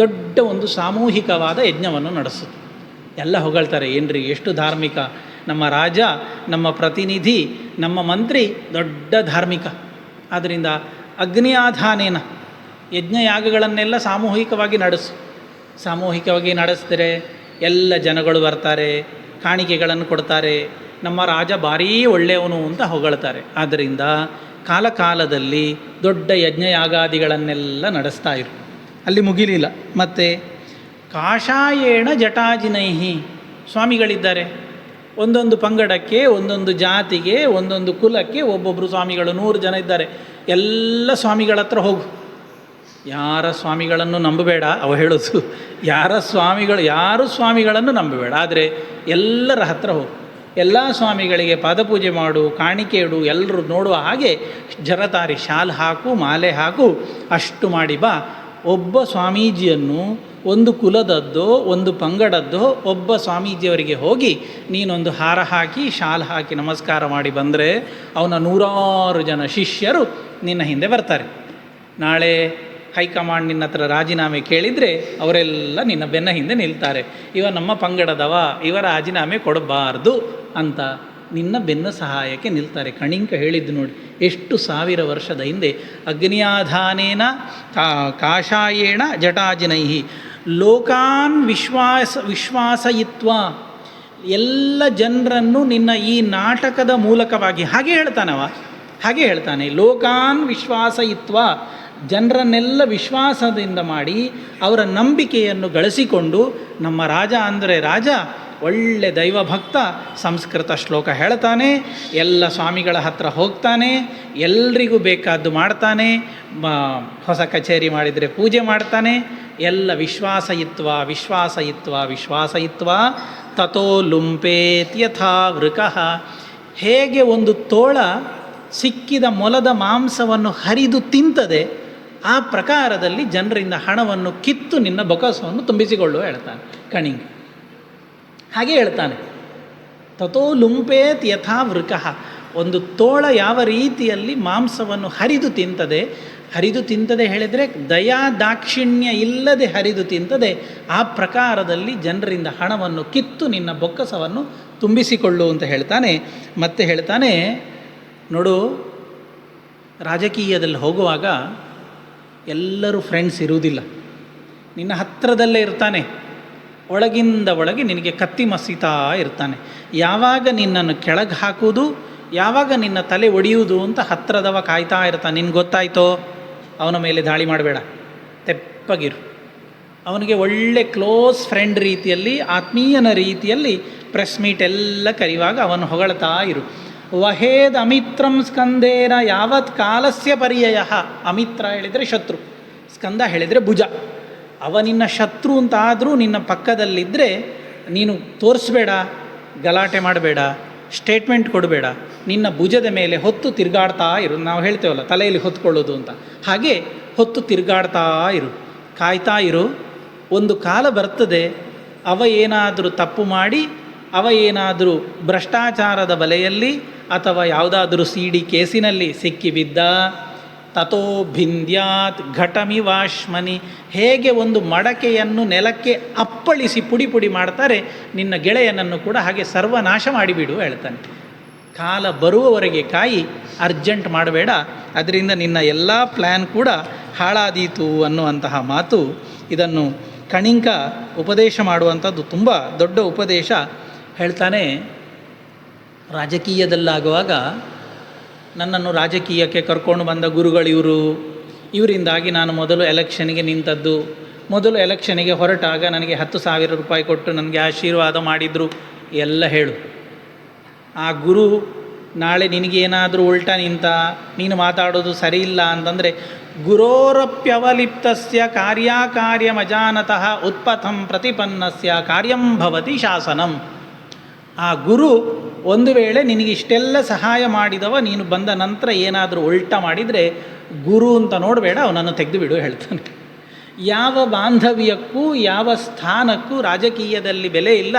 ದೊಡ್ಡ ಒಂದು ಸಾಮೂಹಿಕವಾದ ಯಜ್ಞವನ್ನು ನಡೆಸುತ್ತೆ. ಎಲ್ಲ ಹೊಗಳ್ತಾರೆ, ಏನ್ರಿ ಎಷ್ಟು ಧಾರ್ಮಿಕ, ನಮ್ಮ ರಾಜ, ನಮ್ಮ ಪ್ರತಿನಿಧಿ, ನಮ್ಮ ಮಂತ್ರಿ ದೊಡ್ಡ ಧಾರ್ಮಿಕ. ಆದ್ದರಿಂದ ಅಗ್ನಿಯಾಧಾನೇನ ಯಜ್ಞಯಾಗಗಳನ್ನೆಲ್ಲ ಸಾಮೂಹಿಕವಾಗಿ ಸಾಮೂಹಿಕವಾಗಿ ನಡೆಸಿದರೆ ಎಲ್ಲ ಜನಗಳು ಬರ್ತಾರೆ, ಕಾಣಿಕೆಗಳನ್ನು ಕೊಡ್ತಾರೆ, ನಮ್ಮ ರಾಜ ಭಾರೀ ಒಳ್ಳೆಯವನು ಅಂತ ಹೊಗಳ್ತಾರೆ. ಆದ್ದರಿಂದ ಕಾಲಕಾಲದಲ್ಲಿ ದೊಡ್ಡ ಯಜ್ಞಯಾಗಾದಿಗಳನ್ನೆಲ್ಲ ನಡೆಸ್ತಾ ಇರು. ಅಲ್ಲಿ ಮುಗಿಲಿಲ್ಲ. ಮತ್ತು ಕಾಷಾಯೇಣ ಜಟಾಜಿನೈಹಿ, ಸ್ವಾಮಿಗಳಿದ್ದಾರೆ, ಒಂದೊಂದು ಪಂಗಡಕ್ಕೆ, ಒಂದೊಂದು ಜಾತಿಗೆ, ಒಂದೊಂದು ಕುಲಕ್ಕೆ ಒಬ್ಬೊಬ್ಬರು ಸ್ವಾಮಿಗಳು, 100 ಜನ ಇದ್ದಾರೆ. ಎಲ್ಲ ಸ್ವಾಮಿಗಳ ಹತ್ರ ಹೋಗು, ಯಾರ ಸ್ವಾಮಿಗಳನ್ನು ನಂಬಬೇಡ. ಅವ ಹೇಳೋದು, ಯಾರು ಸ್ವಾಮಿಗಳನ್ನು ನಂಬಬೇಡ, ಆದರೆ ಎಲ್ಲರ ಹತ್ರ ಹೋಗು, ಎಲ್ಲ ಸ್ವಾಮಿಗಳಿಗೆ ಪಾದಪೂಜೆ ಮಾಡು, ಕಾಣಿಕೆ ಇಡು, ಎಲ್ಲರೂ ನೋಡುವ ಹಾಗೆ ಜರತಾರಿ ಶಾಲ್ ಹಾಕು, ಮಾಲೆ ಹಾಕು, ಅಷ್ಟು ಮಾಡಿ ಬಾ. ಒಬ್ಬ ಸ್ವಾಮೀಜಿಯನ್ನು, ಒಂದು ಕುಲದದ್ದೋ ಒಂದು ಪಂಗಡದ್ದೋ ಒಬ್ಬ ಸ್ವಾಮೀಜಿಯವರಿಗೆ ಹೋಗಿ ನೀನೊಂದು ಹಾರ ಹಾಕಿ ಶಾಲ್ ಹಾಕಿ ನಮಸ್ಕಾರ ಮಾಡಿ ಬಂದರೆ ಅವನ 100 ಜನ ಶಿಷ್ಯರು ನಿನ್ನ ಹಿಂದೆ ಬರ್ತಾರೆ. ನಾಳೆ ಹೈಕಮಾಂಡ್ ನಿನ್ನ ಹತ್ರ ರಾಜೀನಾಮೆ ಕೇಳಿದರೆ ಅವರೆಲ್ಲ ನಿನ್ನ ಬೆನ್ನ ಹಿಂದೆ ನಿಲ್ತಾರೆ. ಇವ ನಮ್ಮ ಪಂಗಡದವ, ಇವ ರಾಜೀನಾಮೆ ಕೊಡಬಾರ್ದು ಅಂತ ನಿನ್ನ ಬೆನ್ನ ಸಹಾಯಕ್ಕೆ ನಿಲ್ತಾರೆ. ಕಣಿಂಕ ಹೇಳಿದ್ದು ನೋಡಿ, ಎಷ್ಟು 1000 ವರ್ಷದ ಹಿಂದೆ. ಅಗ್ನಿಯಾಧಾನೇನ ಕಾಷಾಯೇಣ ಜಟಾಜಿನೈಹಿ ಲೋಕಾನ್ ವಿಶ್ವಾಸಯಿತ್ವ, ಎಲ್ಲ ಜನರನ್ನು ನಿನ್ನ ಈ ನಾಟಕದ ಮೂಲಕವಾಗಿ ಹಾಗೆ ಹೇಳ್ತಾನೆ. ಲೋಕಾನ್ ವಿಶ್ವಾಸಯಿತ್ವ, ಜನರನ್ನೆಲ್ಲ ವಿಶ್ವಾಸದಿಂದ ಮಾಡಿ ಅವರ ನಂಬಿಕೆಯನ್ನು ಗಳಿಸಿಕೊಂಡು, ನಮ್ಮ ರಾಜ ಅಂದರೆ ರಾಜ ಒಳ್ಳೆ ದೈವಭಕ್ತ, ಸಂಸ್ಕೃತ ಶ್ಲೋಕ ಹೇಳ್ತಾನೆ, ಎಲ್ಲ ಸ್ವಾಮಿಗಳ ಹತ್ರ ಹೋಗ್ತಾನೆ, ಎಲ್ರಿಗೂ ಬೇಕಾದ್ದು ಮಾಡ್ತಾನೆ, ಹೊಸ ಕಚೇರಿ ಮಾಡಿದರೆ ಪೂಜೆ ಮಾಡ್ತಾನೆ, ಎಲ್ಲ ವಿಶ್ವಾಸಯಿತ್ವ ತಥೋ ಲುಂಪೇತ್ ಯಥಾ ವೃಕಃ. ಹೇಗೆ ಒಂದು ತೋಳ ಸಿಕ್ಕಿದ ಮೊಲದ ಮಾಂಸವನ್ನು ಹರಿದು ತಿಂತದೆ, ಆ ಪ್ರಕಾರದಲ್ಲಿ ಜನರಿಂದ ಹಣವನ್ನು ಕಿತ್ತು ನಿನ್ನ ಬೊಕ್ಕಸವನ್ನು ತುಂಬಿಸಿಕೊಳ್ಳುವ ಹೇಳ್ತಾನೆ ಕಣಿಂಗ. ಹಾಗೆ ಹೇಳ್ತಾನೆ, ತಥೋ ಲುಂಪೇತ್ ಯಥಾ ವೃಕಃ. ಒಂದು ತೋಳ ಯಾವ ರೀತಿಯಲ್ಲಿ ಮಾಂಸವನ್ನು ಹರಿದು ತಿಂತದೆ, ಹರಿದು ತಿಂತದೆ ಹೇಳಿದರೆ ದಯಾ ದಾಕ್ಷಿಣ್ಯ ಇಲ್ಲದೆ ಹರಿದು ತಿಂತದೆ, ಆ ಪ್ರಕಾರದಲ್ಲಿ ಜನರಿಂದ ಹಣವನ್ನು ಕಿತ್ತು ನಿನ್ನ ಬೊಕ್ಕಸವನ್ನು ತುಂಬಿಸಿಕೊಳ್ಳು ಅಂತ ಹೇಳ್ತಾನೆ. ಮತ್ತೆ ಹೇಳ್ತಾನೆ, ನೋಡು, ರಾಜಕೀಯದಲ್ಲಿ ಹೋಗುವಾಗ ಎಲ್ಲರೂ ಫ್ರೆಂಡ್ಸ್ ಇರುವುದಿಲ್ಲ. ನಿನ್ನ ಹತ್ತಿರದಲ್ಲೇ ಇರ್ತಾನೆ, ಒಳಗಿಂದ ಒಳಗೆ ನಿನಗೆ ಕತ್ತಿ ಮಸೀತಾ ಇರ್ತಾನೆ. ಯಾವಾಗ ನಿನ್ನನ್ನು ಕೆಳಗೆ ಹಾಕುವುದು, ಯಾವಾಗ ನಿನ್ನ ತಲೆ ಒಡೆಯುವುದು ಅಂತ ಹತ್ತಿರದವ ಕಾಯ್ತಾ ಇರ್ತಾನೆ. ನಿನ್ಗೆ ಗೊತ್ತಾಯ್ತೋ, ಅವನ ಮೇಲೆ ದಾಳಿ ಮಾಡಬೇಡ, ತೆಪ್ಪಗಿರು. ಅವನಿಗೆ ಒಳ್ಳೆ ಕ್ಲೋಸ್ ಫ್ರೆಂಡ್ ರೀತಿಯಲ್ಲಿ, ಆತ್ಮೀಯನ ರೀತಿಯಲ್ಲಿ ಪ್ರೆಸ್ ಮೀಟ್ ಎಲ್ಲ ಕರೆಯುವಾಗ ಅವನು ಹೊಗಳ್ತಾ ಇರು. ವಹೇದ್ ಅಮಿತ್ರಂ ಸ್ಕಂದೇನ ಯಾವತ್ ಕಾಲಸ್ಯ ಪರ್ಯಯ. ಅಮಿತ್ರ ಹೇಳಿದರೆ ಶತ್ರು, ಸ್ಕಂದ ಹೇಳಿದರೆ ಭುಜ. ಅವ ನಿನ್ನ ಶತ್ರು ಅಂತಾದರೂ ನಿನ್ನ ಪಕ್ಕದಲ್ಲಿದ್ದರೆ ನೀನು ತೋರಿಸ್ಬೇಡ, ಗಲಾಟೆ ಮಾಡಬೇಡ, ಸ್ಟೇಟ್ಮೆಂಟ್ ಕೊಡಬೇಡ, ನಿನ್ನ ಭುಜದ ಮೇಲೆ ಹೊತ್ತು ತಿರುಗಾಡ್ತಾ ಇರು. ನಾವು ಹೇಳ್ತೇವಲ್ಲ ತಲೆಯಲ್ಲಿ ಹೊತ್ಕೊಳ್ಳೋದು ಅಂತ, ಹಾಗೆ ಹೊತ್ತು ತಿರುಗಾಡ್ತಾ ಇರು, ಕಾಯ್ತಾ ಇರು. ಒಂದು ಕಾಲ ಬರ್ತದೆ, ಅವ ಏನಾದರೂ ತಪ್ಪು ಮಾಡಿ, ಅವ ಏನಾದರೂ ಭ್ರಷ್ಟಾಚಾರದ ಬಲೆಯಲ್ಲಿ ಅಥವಾ ಯಾವುದಾದ್ರೂ ಸಿಡಿ ಕೇಸಿನಲ್ಲಿ ಸಿಕ್ಕಿಬಿದ್ದ, ತಥೋ ಭಿಂದ್ಯಾತ್ ಘಟಮಿವಾಶ್ಮನಿ. ಹೇಗೆ ಒಂದು ಮಡಕೆಯನ್ನು ನೆಲಕ್ಕೆ ಅಪ್ಪಳಿಸಿ ಪುಡಿ ಪುಡಿ ಮಾಡ್ತಾರೆ, ನಿನ್ನ ಗೆಳೆಯನನ್ನು ಕೂಡ ಹಾಗೆ ಸರ್ವನಾಶ ಮಾಡಿಬಿಡು ಹೇಳ್ತಾನೆ. ಕಾಲ ಬರುವವರೆಗೆ ಕಾಯಿ, ಅರ್ಜೆಂಟ್ ಮಾಡಬೇಡ, ಅದರಿಂದ ನಿನ್ನ ಎಲ್ಲ ಪ್ಲ್ಯಾನ್ ಕೂಡ ಹಾಳಾದೀತು ಅನ್ನುವಂತಹ ಮಾತು. ಇದನ್ನು ಕಣಿಂಕ ಉಪದೇಶ ಮಾಡುವಂಥದ್ದು ತುಂಬ ದೊಡ್ಡ ಉಪದೇಶ. ಹೇಳ್ತಾನೆ, ರಾಜಕೀಯದಲ್ಲಾಗುವಾಗ ನನ್ನನ್ನು ರಾಜಕೀಯಕ್ಕೆ ಕರ್ಕೊಂಡು ಬಂದ ಗುರುಗಳಿವರು, ಇವರಿಂದಾಗಿ ನಾನು ಮೊದಲು ಎಲೆಕ್ಷನ್ಗೆ ನಿಂತದ್ದು, ಮೊದಲು ಎಲೆಕ್ಷನ್ಗೆ ಹೊರಟಾಗ ನನಗೆ 10,000 ರೂಪಾಯಿ ಕೊಟ್ಟು ನನಗೆ ಆಶೀರ್ವಾದ ಮಾಡಿದರು ಎಲ್ಲ ಹೇಳು. ಆ ಗುರು ನಾಳೆ ನಿನಗೇನಾದರೂ ಉಲ್ಟಾ ನಿಂತ, ನೀನು ಮಾತಾಡೋದು ಸರಿಯಿಲ್ಲ ಅಂತಂದರೆ, ಗುರೋರಪ್ಯವಲಿಪ್ತಸ್ಯ ಕಾರ್ಯಮಜಾನತಃ ಉತ್ಪಥಂ ಪ್ರತಿಪನ್ನಸ್ಯ ಕಾರ್ಯಂ ಭವತಿ ಶಾಸನಂ. ಆ ಗುರು ಒಂದು ವೇಳೆ ನಿನಗಿಷ್ಟೆಲ್ಲ ಸಹಾಯ ಮಾಡಿದವ ನೀನು ಬಂದ ನಂತರ ಏನಾದರೂ ಉಲ್ಟಾ ಮಾಡಿದರೆ ಗುರು ಅಂತ ನೋಡಬೇಡ, ಅವನನ್ನು ತೆಗೆದು ಬಿಡು ಹೇಳ್ತಾನೆ. ಯಾವ ಬಾಂಧವ್ಯಕ್ಕೂ ಯಾವ ಸ್ಥಾನಕ್ಕೂ ರಾಜಕೀಯದಲ್ಲಿ ಬೆಲೆ ಇಲ್ಲ.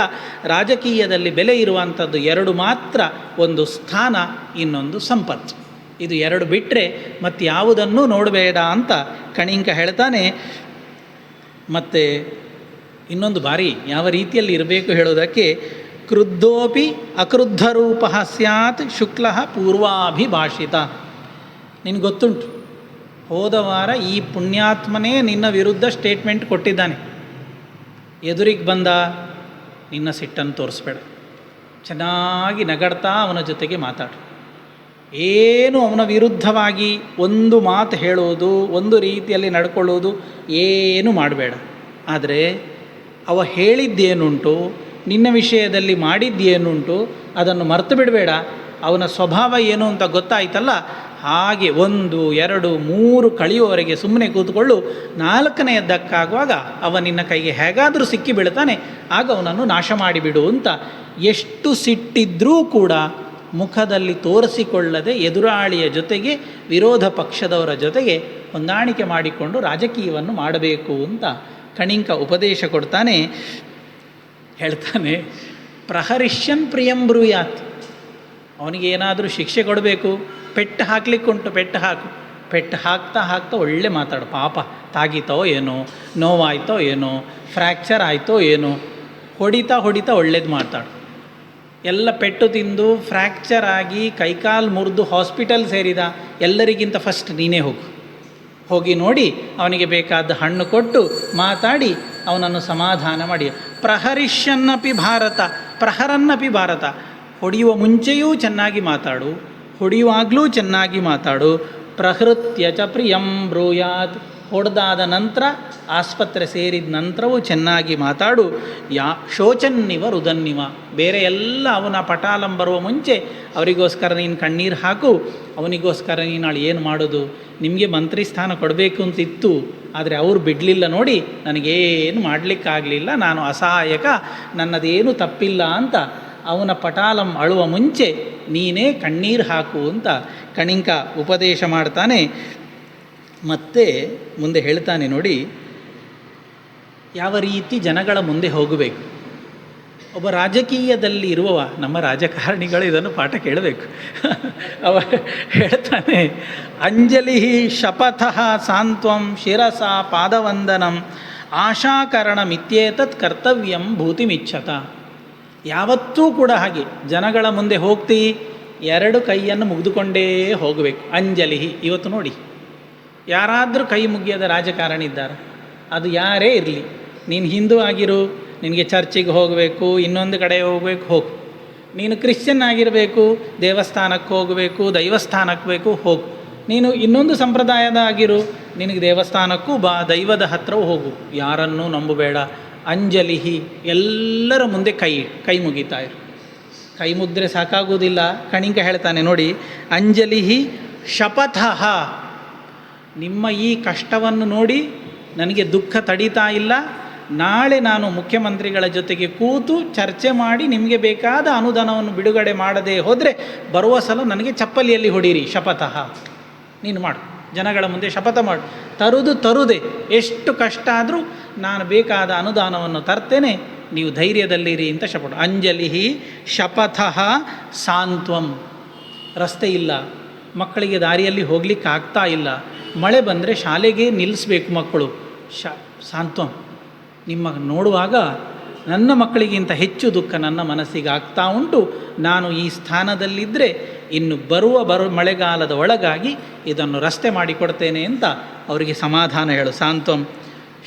ರಾಜಕೀಯದಲ್ಲಿ ಬೆಲೆ ಇರುವಂಥದ್ದು ಎರಡು ಮಾತ್ರ, ಒಂದು ಸ್ಥಾನ, ಇನ್ನೊಂದು ಸಂಪತ್ತು. ಇದು ಎರಡು ಬಿಟ್ಟರೆ ಮತ್ತು ಯಾವುದನ್ನೂ ನೋಡಬೇಡ ಅಂತ ಕಣಿಂಕ ಹೇಳ್ತಾನೆ. ಮತ್ತು ಇನ್ನೊಂದು ಬಾರಿ ಯಾವ ರೀತಿಯಲ್ಲಿ ಇರಬೇಕು ಹೇಳೋದಕ್ಕೆ, ಕ್ರುದ್ಧೋಪಿ ಅಕ್ರುದ್ಧರೂಪ ಸ್ಯಾತ್ ಶುಕ್ಲ ಪೂರ್ವಾಭಿಭಾಷಿತ. ನಿನಗೆ ಗೊತ್ತುಂಟು, ಹೋದ ವಾರ ಈ ಪುಣ್ಯಾತ್ಮನೇ ನಿನ್ನ ವಿರುದ್ಧ ಸ್ಟೇಟ್ಮೆಂಟ್ ಕೊಟ್ಟಿದ್ದಾನೆ. ಎದುರಿಗೆ ಬಂದ, ನಿನ್ನ ಸಿಟ್ಟನ್ನು ತೋರಿಸ್ಬೇಡ, ಚೆನ್ನಾಗಿ ನಗಡ್ತಾ ಅವನ ಜೊತೆಗೆ ಮಾತಾಡು. ಏನು ಅವನ ವಿರುದ್ಧವಾಗಿ ಒಂದು ಮಾತು ಹೇಳೋದು, ಒಂದು ರೀತಿಯಲ್ಲಿ ನಡ್ಕೊಳ್ಳೋದು ಏನು ಮಾಡಬೇಡ. ಆದರೆ ಅವ ಹೇಳಿದ್ದೇನುಂಟು, ನಿನ್ನ ವಿಷಯದಲ್ಲಿ ಮಾಡಿದ್ದೇನುಂಟು, ಅದನ್ನು ಮರೆತು ಬಿಡಬೇಡ. ಅವನ ಸ್ವಭಾವ ಏನು ಅಂತ ಗೊತ್ತಾಯ್ತಲ್ಲ, ಹಾಗೆ 1, 2, 3 ಕಳೆಯುವವರೆಗೆ ಸುಮ್ಮನೆ ಕೂತ್ಕೊಳ್ಳು. 4ನೆಯದ್ದಕ್ಕಾಗುವಾಗ ಅವ ನಿನ್ನ ಕೈಗೆ ಹೇಗಾದರೂ ಸಿಕ್ಕಿ ಬೀಳ್ತಾನೆ, ಆಗ ಅವನನ್ನು ನಾಶ ಮಾಡಿಬಿಡು ಅಂತ. ಎಷ್ಟು ಸಿಟ್ಟಿದ್ರೂ ಕೂಡ ಮುಖದಲ್ಲಿ ತೋರಿಸಿಕೊಳ್ಳದೆ ಎದುರಾಳಿಯ ಜೊತೆಗೆ, ವಿರೋಧ ಪಕ್ಷದವರ ಜೊತೆಗೆ ಹೊಂದಾಣಿಕೆ ಮಾಡಿಕೊಂಡು ರಾಜಕೀಯವನ್ನು ಮಾಡಬೇಕು ಅಂತ ಕಣಿಂಕ ಉಪದೇಶ ಕೊಡ್ತಾನೆ. ಹೇಳ್ತಾನೆ, ಪ್ರಹರಿಷ್ಯನ್ ಪ್ರಿಯಂ ಬ್ರೂಯಾತ್. ಅವನಿಗೆ ಏನಾದರೂ ಶಿಕ್ಷೆ ಕೊಡಬೇಕು, ಪೆಟ್ಟು ಹಾಕ್ಲಿಕ್ಕುಂಟು ಪೆಟ್ಟು ಹಾಕು. ಪೆಟ್ಟು ಹಾಕ್ತಾ ಹಾಕ್ತಾ ಒಳ್ಳೆ ಮಾತಾಡು. ಪಾಪ ತಾಗಿತೋ ಏನೋ, ನೋವಾಯ್ತೋ ಏನೋ, ಫ್ರ್ಯಾಕ್ಚರ್ ಆಯಿತೋ ಏನೋ, ಹೊಡಿತಾ ಒಳ್ಳೇದು ಮಾತಾಡು. ಎಲ್ಲ ಪೆಟ್ಟು ತಿಂದು ಫ್ರ್ಯಾಕ್ಚರ್ ಆಗಿ ಕೈಕಾಲು ಮುರಿದು ಹಾಸ್ಪಿಟಲ್ ಸೇರಿದ ಎಲ್ಲರಿಗಿಂತ ಫಸ್ಟ್ ನೀನೇ ಹೋಗಿ ನೋಡಿ, ಅವನಿಗೆ ಬೇಕಾದ ಹಣ್ಣು ಕೊಟ್ಟು ಮಾತಾಡಿ ಅವನನ್ನು ಸಮಾಧಾನ ಮಾಡಿ. ಪ್ರಹರಿಷ್ಯನ್ನಪಿ ಭಾರತ ಪ್ರಹರನ್ನಪಿ ಭಾರತ. ಹೊಡೆಯುವ ಮುಂಚೆಯೂ ಚೆನ್ನಾಗಿ ಮಾತಾಡು, ಹೊಡೆಯುವಾಗಲೂ ಚೆನ್ನಾಗಿ ಮಾತಾಡು. ಪ್ರಹೃತ್ಯ ಚ ಪ್ರಿಯಂ ಬ್ರೂಯಾತ್. ಹೊಡೆದಾದ ನಂತರ, ಆಸ್ಪತ್ರೆ ಸೇರಿದ ನಂತರವೂ ಚೆನ್ನಾಗಿ ಮಾತಾಡು. ಶೋಚನ್ನಿವ ರುದನ್ನಿವ. ಬೇರೆ ಎಲ್ಲ ಅವನ ಪಟಾಲಂ ಬರುವ ಮುಂಚೆ ಅವರಿಗೋಸ್ಕರ ನೀನು ಕಣ್ಣೀರು ಹಾಕು, ಅವನಿಗೋಸ್ಕರ ನೀನು ನಾಳೆ ಏನು ಮಾಡೋದು, ನಿಮಗೆ ಮಂತ್ರಿ ಸ್ಥಾನ ಕೊಡಬೇಕು ಅಂತಿತ್ತು, ಆದರೆ ಅವರು ಬಿಡಲಿಲ್ಲ ನೋಡಿ, ನನಗೇನು ಮಾಡಲಿಕ್ಕಾಗಲಿಲ್ಲ, ನಾನು ಅಸಹಾಯಕ, ನನ್ನದೇನು ತಪ್ಪಿಲ್ಲ ಅಂತ ಅವನ ಪಟಾಲಂ ಅಳುವ ಮುಂಚೆ ನೀನೇ ಕಣ್ಣೀರು ಹಾಕು ಅಂತ ಕಣಿಂಕ ಉಪದೇಶ ಮಾಡ್ತಾನೆ. ಮತ್ತೆ ಮುಂದೆ ಹೇಳ್ತಾನೆ ನೋಡಿ, ಯಾವ ರೀತಿ ಜನಗಳ ಮುಂದೆ ಹೋಗಬೇಕು. ಒಬ್ಬ ರಾಜಕೀಯದಲ್ಲಿ ಇರುವವ, ನಮ್ಮ ರಾಜಕಾರಣಿಗಳು ಇದನ್ನು ಪಾಠ ಕೇಳಬೇಕು. ಅವ ಹೇಳ್ತಾನೆ, ಅಂಜಲಿ ಶಪಥಃ ಸಾಂತ್ವಂ ಶಿರಸ ಪಾದವಂದನಂ ಆಶಾಕರಣಮಿತ್ಯೇತತ್ ಕರ್ತವ್ಯಂ ಭೂತಿಮಿಚ್ಛತ. ಯಾವತ್ತೂ ಕೂಡ ಹಾಗೆ ಜನಗಳ ಮುಂದೆ ಹೋಗ್ತಿ, ಎರಡು ಕೈಯನ್ನು ಮುಗಿದುಕೊಂಡೇ ಹೋಗಬೇಕು. ಅಂಜಲಿ. ಇವತ್ತು ನೋಡಿ, ಯಾರಾದರೂ ಕೈ ಮುಗಿಯದ ರಾಜಕಾರಣಿ ಇದ್ದಾರೆ, ಅದು ಯಾರೇ ಇರಲಿ, ನೀನು ಹಿಂದೂ ಆಗಿರು, ನಿನಗೆ ಚರ್ಚಿಗೆ ಹೋಗಬೇಕು, ಇನ್ನೊಂದು ಕಡೆ ಹೋಗಬೇಕು, ಹೋಗು. ನೀನು ಕ್ರಿಶ್ಚಿಯನ್ ಆಗಿರಬೇಕು, ದೇವಸ್ಥಾನಕ್ಕೆ ಹೋಗಬೇಕು, ದೈವಸ್ಥಾನಕ್ಕೆ ಬೇಕು, ಹೋಗು. ನೀನು ಇನ್ನೊಂದು ಸಂಪ್ರದಾಯದ ಆಗಿರು, ನಿನಗೆ ದೇವಸ್ಥಾನಕ್ಕೂ ಬಾ, ದೈವದ ಹತ್ರವೂ ಹೋಗು, ಯಾರನ್ನೂ ನಂಬಬೇಡ. ಅಂಜಲಿಹಿ, ಎಲ್ಲರ ಮುಂದೆ ಕೈ ಮುಗಿತಾ ಇರು. ಕೈ ಮುಗಿದ್ರೆ ಸಾಕಾಗುವುದಿಲ್ಲ. ಕಣಿಕ ಹೇಳ್ತಾನೆ ನೋಡಿ, ಅಂಜಲಿಹಿ ಶಪಥಃ, ನಿಮ್ಮ ಈ ಕಷ್ಟವನ್ನು ನೋಡಿ ನನಗೆ ದುಃಖ ತಡೀತಾ ಇಲ್ಲ, ನಾಳೆ ನಾನು ಮುಖ್ಯಮಂತ್ರಿಗಳ ಜೊತೆಗೆ ಕೂತು ಚರ್ಚೆ ಮಾಡಿ ನಿಮಗೆ ಬೇಕಾದ ಅನುದಾನವನ್ನು ಬಿಡುಗಡೆ ಮಾಡದೆ ಹೋದರೆ ಬರುವ ಸಲ ನನಗೆ ಚಪ್ಪಲಿಯಲ್ಲಿ ಹೊಡೀರಿ. ಶಪಥಃ, ನೀನು ಮಾಡು, ಜನಗಳ ಮುಂದೆ ಶಪಥ ಮಾಡು, ತರುವುದೇ ಎಷ್ಟು ಕಷ್ಟ ಆದರೂ ನಾನು ಬೇಕಾದ ಅನುದಾನವನ್ನು ತರ್ತೇನೆ, ನೀವು ಧೈರ್ಯದಲ್ಲಿರಿ ಅಂತ ಶಪಥ. ಅಂಜಲಿ ಶಪಥಃ ಸಾಂತ್ವಂ. ರಸ್ತೆ ಇಲ್ಲ, ಮಕ್ಕಳಿಗೆ ದಾರಿಯಲ್ಲಿ ಹೋಗ್ಲಿಕ್ಕೆ ಆಗ್ತಾ ಇಲ್ಲ, ಮಳೆ ಬಂದರೆ ಶಾಲೆಗೆ ನಿಲ್ಲಿಸಬೇಕು ಮಕ್ಕಳು. ಸಾಂತ್ವಂ, ನಿಮ್ಮ ನೋಡುವಾಗ ನನ್ನ ಮಕ್ಕಳಿಗಿಂತ ಹೆಚ್ಚು ದುಃಖ ನನ್ನ ಮನಸ್ಸಿಗೆ ಆಗ್ತಾ ಉಂಟು. ನಾನು ಈ ಸ್ಥಾನದಲ್ಲಿದ್ದರೆ ಇನ್ನು ಬರುವ ಮಳೆಗಾಲದ ಒಳಗಾಗಿ ಇದನ್ನು ರಸ್ತೆ ಮಾಡಿಕೊಡ್ತೇನೆ ಅಂತ ಅವರಿಗೆ ಸಮಾಧಾನ ಹೇಳು. ಸಾಂತ್ವಂ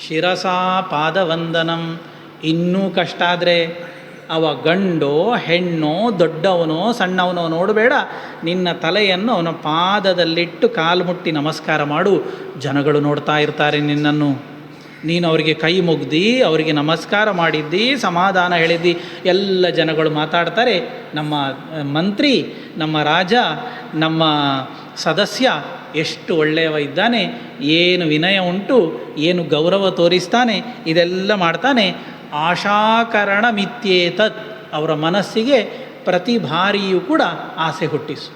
ಶಿರಸಾ ಪಾದವಂದನಂ. ಇನ್ನೂ ಕಷ್ಟ ಆದರೆ ಅವ ಗಂಡೋ ಹೆಣ್ಣೋ ದೊಡ್ಡವನೋ ಸಣ್ಣವನೋ ನೋಡಬೇಡ, ನಿನ್ನ ತಲೆಯನ್ನು ಅವನ ಪಾದದಲ್ಲಿಟ್ಟು ಕಾಲು ಮುಟ್ಟಿ ನಮಸ್ಕಾರ ಮಾಡು. ಜನಗಳು ನೋಡ್ತಾ ಇರ್ತಾರೆ ನಿನ್ನನ್ನು. ನೀನು ಅವರಿಗೆ ಕೈ ಮುಗ್ದು ಅವರಿಗೆ ನಮಸ್ಕಾರ ಮಾಡಿದ್ದಿ, ಸಮಾಧಾನ ಹೇಳಿದ್ದಿ, ಎಲ್ಲ ಜನಗಳು ಮಾತಾಡ್ತಾರೆ, ನಮ್ಮ ಮಂತ್ರಿ, ನಮ್ಮ ರಾಜ, ನಮ್ಮ ಸದಸ್ಯ ಎಷ್ಟು ಒಳ್ಳೆಯವ ಇದ್ದಾನೆ, ಏನು ವಿನಯ ಉಂಟು, ಏನು ಗೌರವ ತೋರಿಸ್ತಾನೆ, ಇದೆಲ್ಲ ಮಾಡ್ತಾನೆ. ಆಶಾಕರಣ ಮಿತ್ಯೇತತ್, ಅವರ ಮನಸ್ಸಿಗೆ ಪ್ರತಿ ಬಾರಿಯೂ ಕೂಡ ಆಸೆ ಹುಟ್ಟಿಸು.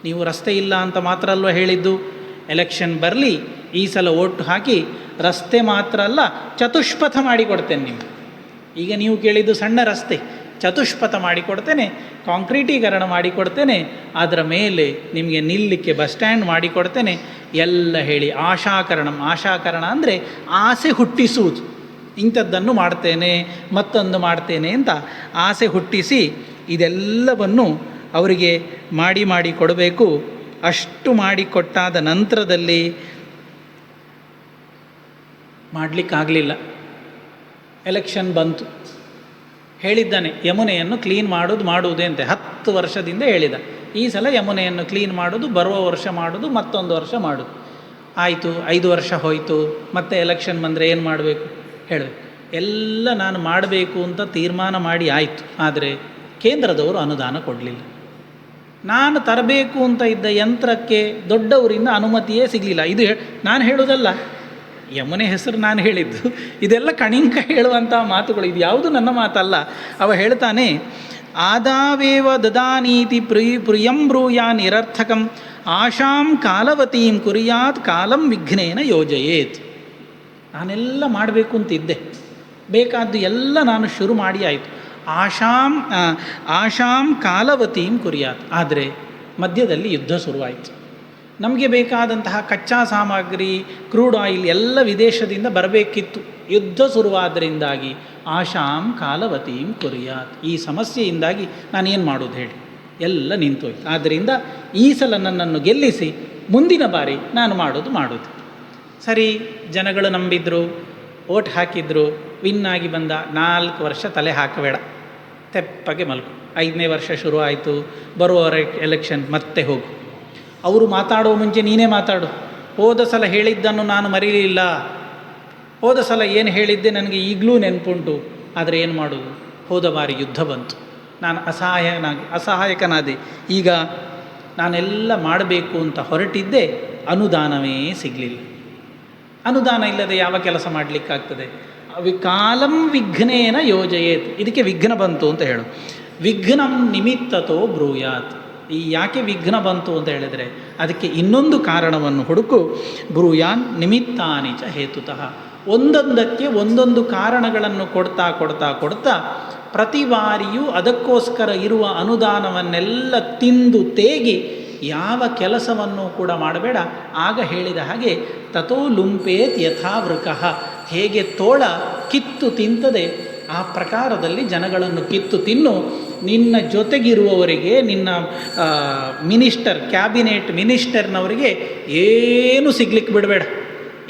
ನೀವು ರಸ್ತೆ ಇಲ್ಲ ಅಂತ ಮಾತ್ರ ಅಲ್ವ ಹೇಳಿದ್ದು, ಎಲೆಕ್ಷನ್ ಬರಲಿ, ಈ ಸಲ ಓಟು ಹಾಕಿ ರಸ್ತೆ ಮಾತ್ರ ಅಲ್ಲ ಚತುಷ್ಪಥ ಮಾಡಿಕೊಡ್ತೇನೆ ನಿಮಗೆ. ಈಗ ನೀವು ಕೇಳಿದ್ದು ಸಣ್ಣ ರಸ್ತೆ, ಚತುಷ್ಪಥ ಮಾಡಿಕೊಡ್ತೇನೆ, ಕಾಂಕ್ರೀಟೀಕರಣ ಮಾಡಿಕೊಡ್ತೇನೆ, ಅದರ ಮೇಲೆ ನಿಮಗೆ ನಿಲ್ಲಕ್ಕೆ ಬಸ್ ಸ್ಟ್ಯಾಂಡ್ ಮಾಡಿಕೊಡ್ತೇನೆ ಎಲ್ಲ ಹೇಳಿ. ಆಶಾಕರಣ ಅಂದರೆ ಆಸೆ ಹುಟ್ಟಿಸುವುದು. ಇಂಥದ್ದನ್ನು ಮಾಡ್ತೇನೆ, ಮತ್ತೊಂದು ಮಾಡ್ತೇನೆ ಅಂತ ಆಸೆ ಹುಟ್ಟಿಸಿ ಇದೆಲ್ಲವನ್ನು ಅವರಿಗೆ ಮಾಡಿ ಕೊಡಬೇಕು. ಅಷ್ಟು ಮಾಡಿಕೊಟ್ಟಾದ ನಂತರದಲ್ಲಿ ಮಾಡಲಿಕ್ಕಾಗಲಿಲ್ಲ, ಎಲೆಕ್ಷನ್ ಬಂತು. ಹೇಳಿದ್ದಾನೆ ಯಮುನೆಯನ್ನು ಕ್ಲೀನ್ ಮಾಡುವುದೇ ಅಂತೆ, 10 ವರ್ಷದಿಂದ ಹೇಳಿದ. ಈ ಸಲ ಯಮುನೆಯನ್ನು ಕ್ಲೀನ್ ಮಾಡೋದು, ಬರುವ ವರ್ಷ ಮಾಡೋದು, ಮತ್ತೊಂದು ವರ್ಷ ಮಾಡೋದು. ಆಯಿತು, 5 ವರ್ಷ ಹೋಯಿತು, ಮತ್ತೆ ಎಲೆಕ್ಷನ್ ಬಂದರೆ ಏನು ಮಾಡಬೇಕು ಹೇಳಬೇಕು. ಎಲ್ಲ ನಾನು ಮಾಡಬೇಕು ಅಂತ ತೀರ್ಮಾನ ಮಾಡಿ ಆಯಿತು, ಆದರೆ ಕೇಂದ್ರದವರು ಅನುದಾನ ಕೊಡಲಿಲ್ಲ. ನಾನು ತರಬೇಕು ಅಂತ ಇದ್ದ ಯಂತ್ರಕ್ಕೆ ದೊಡ್ಡವರಿಂದ ಅನುಮತಿಯೇ ಸಿಗಲಿಲ್ಲ. ಇದು ನಾನು ಹೇಳೋದಲ್ಲ, ಯಮುನೆ ಹೆಸರು ನಾನು ಹೇಳಿದ್ದು. ಇದೆಲ್ಲ ಕಣಿಂಕ ಹೇಳುವಂಥ ಮಾತುಗಳು, ಇದು ಯಾವುದು ನನ್ನ ಮಾತಲ್ಲ. ಅವ ಹೇಳ್ತಾನೆ, ಆದಾವೇವ ದದಾನೀತಿ ಪ್ರಿಯಂ ಬ್ರೂಯಾ ನಿರರ್ಥಕಂ ಆಶಾಂ ಕಾಲವತೀಂ ಕುರಿಯಾತ್ ಕಾಲಂ ವಿಘ್ನೇನ ಯೋಜಯೇತ್. ನಾನೆಲ್ಲ ಮಾಡಬೇಕು ಅಂತಿದ್ದೆ, ಬೇಕಾದ್ದು ಎಲ್ಲ ನಾನು ಶುರು ಮಾಡಿ ಆಯಿತು. ಆಶಾಂ ಕಾಲವತೀಂ ಕುರಿಯಾತ್. ಆದರೆ ಮಧ್ಯದಲ್ಲಿ ಯುದ್ಧ ಶುರುವಾಯಿತು. ನಮಗೆ ಬೇಕಾದಂತಹ ಕಚ್ಚಾ ಸಾಮಗ್ರಿ, ಕ್ರೂಡ್ ಆಯಿಲ್ ಎಲ್ಲ ವಿದೇಶದಿಂದ ಬರಬೇಕಿತ್ತು. ಯುದ್ಧ ಶುರುವಾದ್ದರಿಂದಾಗಿ ಆಶಾಂ ಕಾಲವತೀಂ ಕುರಿಯಾತ್, ಈ ಸಮಸ್ಯೆಯಿಂದಾಗಿ ನಾನೇನು ಮಾಡೋದು ಹೇಳಿ, ಎಲ್ಲ ನಿಂತೋಯ್ತು. ಆದ್ದರಿಂದ ಈ ಸಲ ನನ್ನನ್ನು ಗೆಲ್ಲಿಸಿ ಮುಂದಿನ ಬಾರಿ ನಾನು ಮಾಡೋದು. ಸರಿ, ಜನಗಳು ನಂಬಿದ್ರು, ಓಟ್ ಹಾಕಿದ್ರು, ವಿನ್ನಾಗಿ ಬಂದ. 4 ವರ್ಷ ತಲೆ ಹಾಕಬೇಡ, ತೆಪ್ಪಗೆ ಮಲ್ಕು. 5ನೇ ವರ್ಷ ಶುರು ಆಯಿತು, ಬರುವವರ ಎಲೆಕ್ಷನ್ ಮತ್ತೆ ಹೋಗು. ಅವರು ಮಾತಾಡೋ ಮುಂಚೆ ನೀನೇ ಮಾತಾಡು. ಹೋದ ಸಲ ಹೇಳಿದ್ದನ್ನು ನಾನು ಮರೀಲಿಲ್ಲ, ಹೋದ ಸಲ ಏನು ಹೇಳಿದ್ದೆ ನನಗೆ ಈಗಲೂ ನೆನಪುಂಟು. ಆದರೆ ಏನು ಮಾಡೋದು, ಹೋದ ಬಾರಿ ಯುದ್ಧ ಬಂತು, ನಾನು ಅಸಹಾಯಕನಾದೆ. ಈಗ ನಾನೆಲ್ಲ ಮಾಡಬೇಕು ಅಂತ ಹೊರಟಿದ್ದೆ, ಅನುದಾನವೇ ಸಿಗಲಿಲ್ಲ. ಅನುದಾನ ಇಲ್ಲದೆ ಯಾವ ಕೆಲಸ ಮಾಡಲಿಕ್ಕಾಗ್ತದೆ? ಕಾಲಂ ವಿಘ್ನೇನ ಯೋಜಯೇತ್. ಇದಕ್ಕೆ ವಿಘ್ನ ಬಂತು ಅಂತ ಹೇಳು. ವಿಘ್ನಂ ನಿಮಿತ್ತತೋ ಬ್ರೂಯಾತ್. ಈ ಯಾಕೆ ವಿಘ್ನ ಬಂತು ಅಂತ ಹೇಳಿದರೆ ಅದಕ್ಕೆ ಇನ್ನೊಂದು ಕಾರಣವನ್ನು ಹುಡುಕು. ಬ್ರೂಯಾನ್ ನಿಮಿತ್ತಾನಿ ಚ ಹೇತುತಃ. ಒಂದೊಂದಕ್ಕೆ ಒಂದೊಂದು ಕಾರಣಗಳನ್ನು ಕೊಡ್ತಾ ಪ್ರತಿ ಬಾರಿಯೂ ಅದಕ್ಕೋಸ್ಕರ ಇರುವ ಅನುದಾನವನ್ನೆಲ್ಲ ತಿಂದು ತೇಗಿ ಯಾವ ಕೆಲಸವನ್ನು ಕೂಡ ಮಾಡಬೇಡ. ಆಗ ಹೇಳಿದ ಹಾಗೆ ತಥೋ ಲುಂಪೇತ್ ಯಥಾವೃಕಃ, ಹೇಗೆ ತೋಳ ಕಿತ್ತು ತಿಂತದೆ ಆ ಪ್ರಕಾರದಲ್ಲಿ ಜನಗಳನ್ನು ಕಿತ್ತು ತಿನ್ನು. ನಿನ್ನ ಜೊತೆಗಿರುವವರಿಗೆ, ನಿನ್ನ ಮಿನಿಸ್ಟರ್, ಕ್ಯಾಬಿನೆಟ್ ಮಿನಿಸ್ಟರ್ನವರಿಗೆ ಏನೂ ಸಿಗ್ಲಿಕ್ಕೆ ಬಿಡಬೇಡ.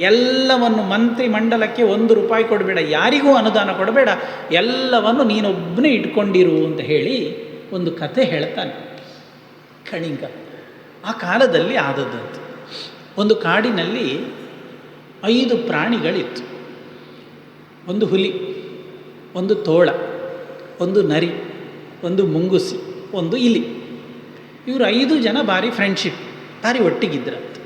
ಎಲ್ಲವನ್ನು ಮಂತ್ರಿ ಮಂಡಲಕ್ಕೆ 1 ರೂಪಾಯಿ ಕೊಡಬೇಡ, ಯಾರಿಗೂ ಅನುದಾನ ಕೊಡಬೇಡ, ಎಲ್ಲವನ್ನು ನೀನೊಬ್ಬನೇ ಇಟ್ಕೊಂಡಿರು ಅಂತ ಹೇಳಿ ಒಂದು ಕಥೆ ಹೇಳ್ತಾನೆ ಕಳಿಂಗ. ಆ ಕಾಲದಲ್ಲಿ ಆದದ್ದಂತೆ. ಒಂದು ಕಾಡಿನಲ್ಲಿ 5 ಪ್ರಾಣಿಗಳಿತ್ತು. ಒಂದು ಹುಲಿ, ಒಂದು ತೋಳ, ಒಂದು ನರಿ, ಒಂದು ಮುಂಗುಸಿ, ಒಂದು ಇಲಿ. ಇವರು 5 ಜನ ಭಾರಿ ಫ್ರೆಂಡ್ಶಿಪ್, ಭಾರಿ ಒಟ್ಟಿಗಿದ್ರಂತೆ.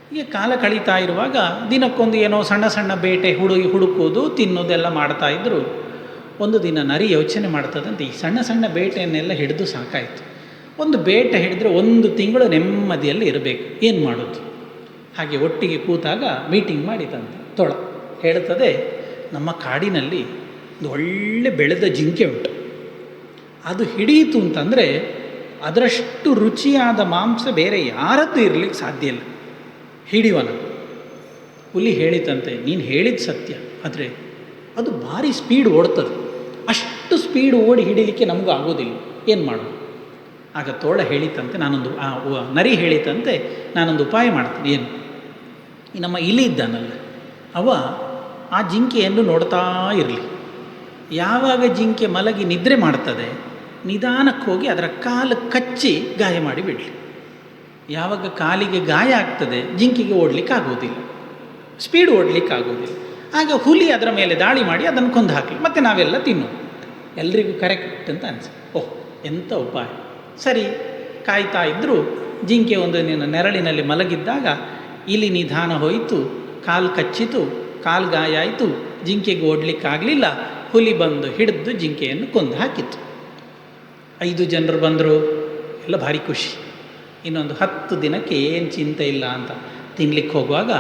ಹೀಗೆ ಕಾಲ ಕಳೀತಾ ಇರುವಾಗ ದಿನಕ್ಕೊಂದು ಏನೋ ಸಣ್ಣ ಸಣ್ಣ ಬೇಟೆ ಹುಡುಕೋದು ತಿನ್ನೋದೆಲ್ಲ ಮಾಡ್ತಾಯಿದ್ರು. ಒಂದು ದಿನ ನರಿ ಯೋಚನೆ ಮಾಡ್ತದಂತೆ, ಈ ಸಣ್ಣ ಸಣ್ಣ ಬೇಟೆಯನ್ನೆಲ್ಲ ಹಿಡಿದು ಸಾಕಾಯಿತು, ಒಂದು ಬೇಟೆ ಹಿಡಿದ್ರೆ 1 ತಿಂಗಳು ನೆಮ್ಮದಿಯಲ್ಲಿ ಇರಬೇಕು, ಏನು ಮಾಡೋದು? ಹಾಗೆ ಒಟ್ಟಿಗೆ ಕೂತಾಗ ಮೀಟಿಂಗ್ ಮಾಡಿದಂತೆ. ತೋಳ ಹೇಳ್ತದೆ, ನಮ್ಮ ಕಾಡಿನಲ್ಲಿ ಒಂದು ಒಳ್ಳೆ ಬೆಳೆದ ಜಿಂಕೆ ಉಂಟು, ಅದು ಹಿಡಿಯಿತು ಅಂತಂದರೆ ಅದರಷ್ಟು ರುಚಿಯಾದ ಮಾಂಸ ಬೇರೆ ಯಾರದ್ದು ಇರಲಿಕ್ಕೆ ಸಾಧ್ಯ ಇಲ್ಲ, ಹಿಡಿಯೋಣ. ಹುಲಿ ಹೇಳಿತಂತೆ, ನೀನು ಹೇಳಿದ ಸತ್ಯ, ಆದರೆ ಅದು ಭಾರಿ ಸ್ಪೀಡ್ ಓಡ್ತದೆ, ಅಷ್ಟು ಸ್ಪೀಡ್ ಓಡಿ ಹಿಡಿಲಿಕ್ಕೆ ನಮಗೂ ಆಗೋದಿಲ್ಲ, ಏನು ಮಾಡೋದು? ಆಗ ತೋಳ ಹೇಳಿತಂತೆ, ನರಿ ಹೇಳಿತಂತೆ, ನಾನೊಂದು ಉಪಾಯ ಮಾಡ್ತೀನಿ. ಏನು? ಈ ನಮ್ಮ ಇಲಿ ಇದ್ದಾನಲ್ಲ, ಅವ ಆ ಜಿಂಕೆಯನ್ನು ನೋಡ್ತಾ ಇರಲಿ. ಯಾವಾಗ ಜಿಂಕೆ ಮಲಗಿ ನಿದ್ರೆ ಮಾಡ್ತದೆ, ನಿಧಾನಕ್ಕೆ ಹೋಗಿ ಅದರ ಕಾಲು ಕಚ್ಚಿ ಗಾಯ ಮಾಡಿ ಬಿಡಲಿ. ಯಾವಾಗ ಕಾಲಿಗೆ ಗಾಯ ಆಗ್ತದೆ, ಜಿಂಕೆಗೆ ಓಡಲಿಕ್ಕೆ ಆಗೋದಿಲ್ಲ, ಸ್ಪೀಡ್ ಓಡಲಿಕ್ಕೆ ಆಗೋದಿಲ್ಲ. ಆಗ ಹುಲಿ ಅದರ ಮೇಲೆ ದಾಳಿ ಮಾಡಿ ಅದನ್ನು ಕೊಂದು ಹಾಕಲಿ, ಮತ್ತು ನಾವೆಲ್ಲ ತಿನ್ನು. ಎಲ್ರಿಗೂ ಕರೆಕ್ಟ್ ಅಂತ ಅನಿಸಿ, ಓಹ್ ಎಂಥ ಉಪಾಯ, ಸರಿ. ಕಾಯ್ತಾ ಇದ್ದರೂ ಜಿಂಕೆ ಒಂದು ನೆರಳಿನಲ್ಲಿ ಮಲಗಿದ್ದಾಗ ಇಲಿ ನಿಧಾನ ಹೋಯಿತು, ಕಾಲು ಕಚ್ಚಿತು, ಕಾಲು ಗಾಯ ಆಯಿತು, ಜಿಂಕೆಗೆ ಓಡಲಿಕ್ಕಾಗಲಿಲ್ಲ. ಹುಲಿ ಬಂದು ಹಿಡಿದು ಜಿಂಕೆಯನ್ನು ಕೊಂದು ಹಾಕಿತ್ತು. 5 ಜನರು ಬಂದರು, ಎಲ್ಲ ಭಾರಿ ಖುಷಿ. ಇನ್ನೊಂದು 10 ದಿನಕ್ಕೆ ಏನು ಚಿಂತೆ ಇಲ್ಲ ಅಂತ ತಿನ್ನಲಿಕ್ಕೆ ಹೋಗುವಾಗ,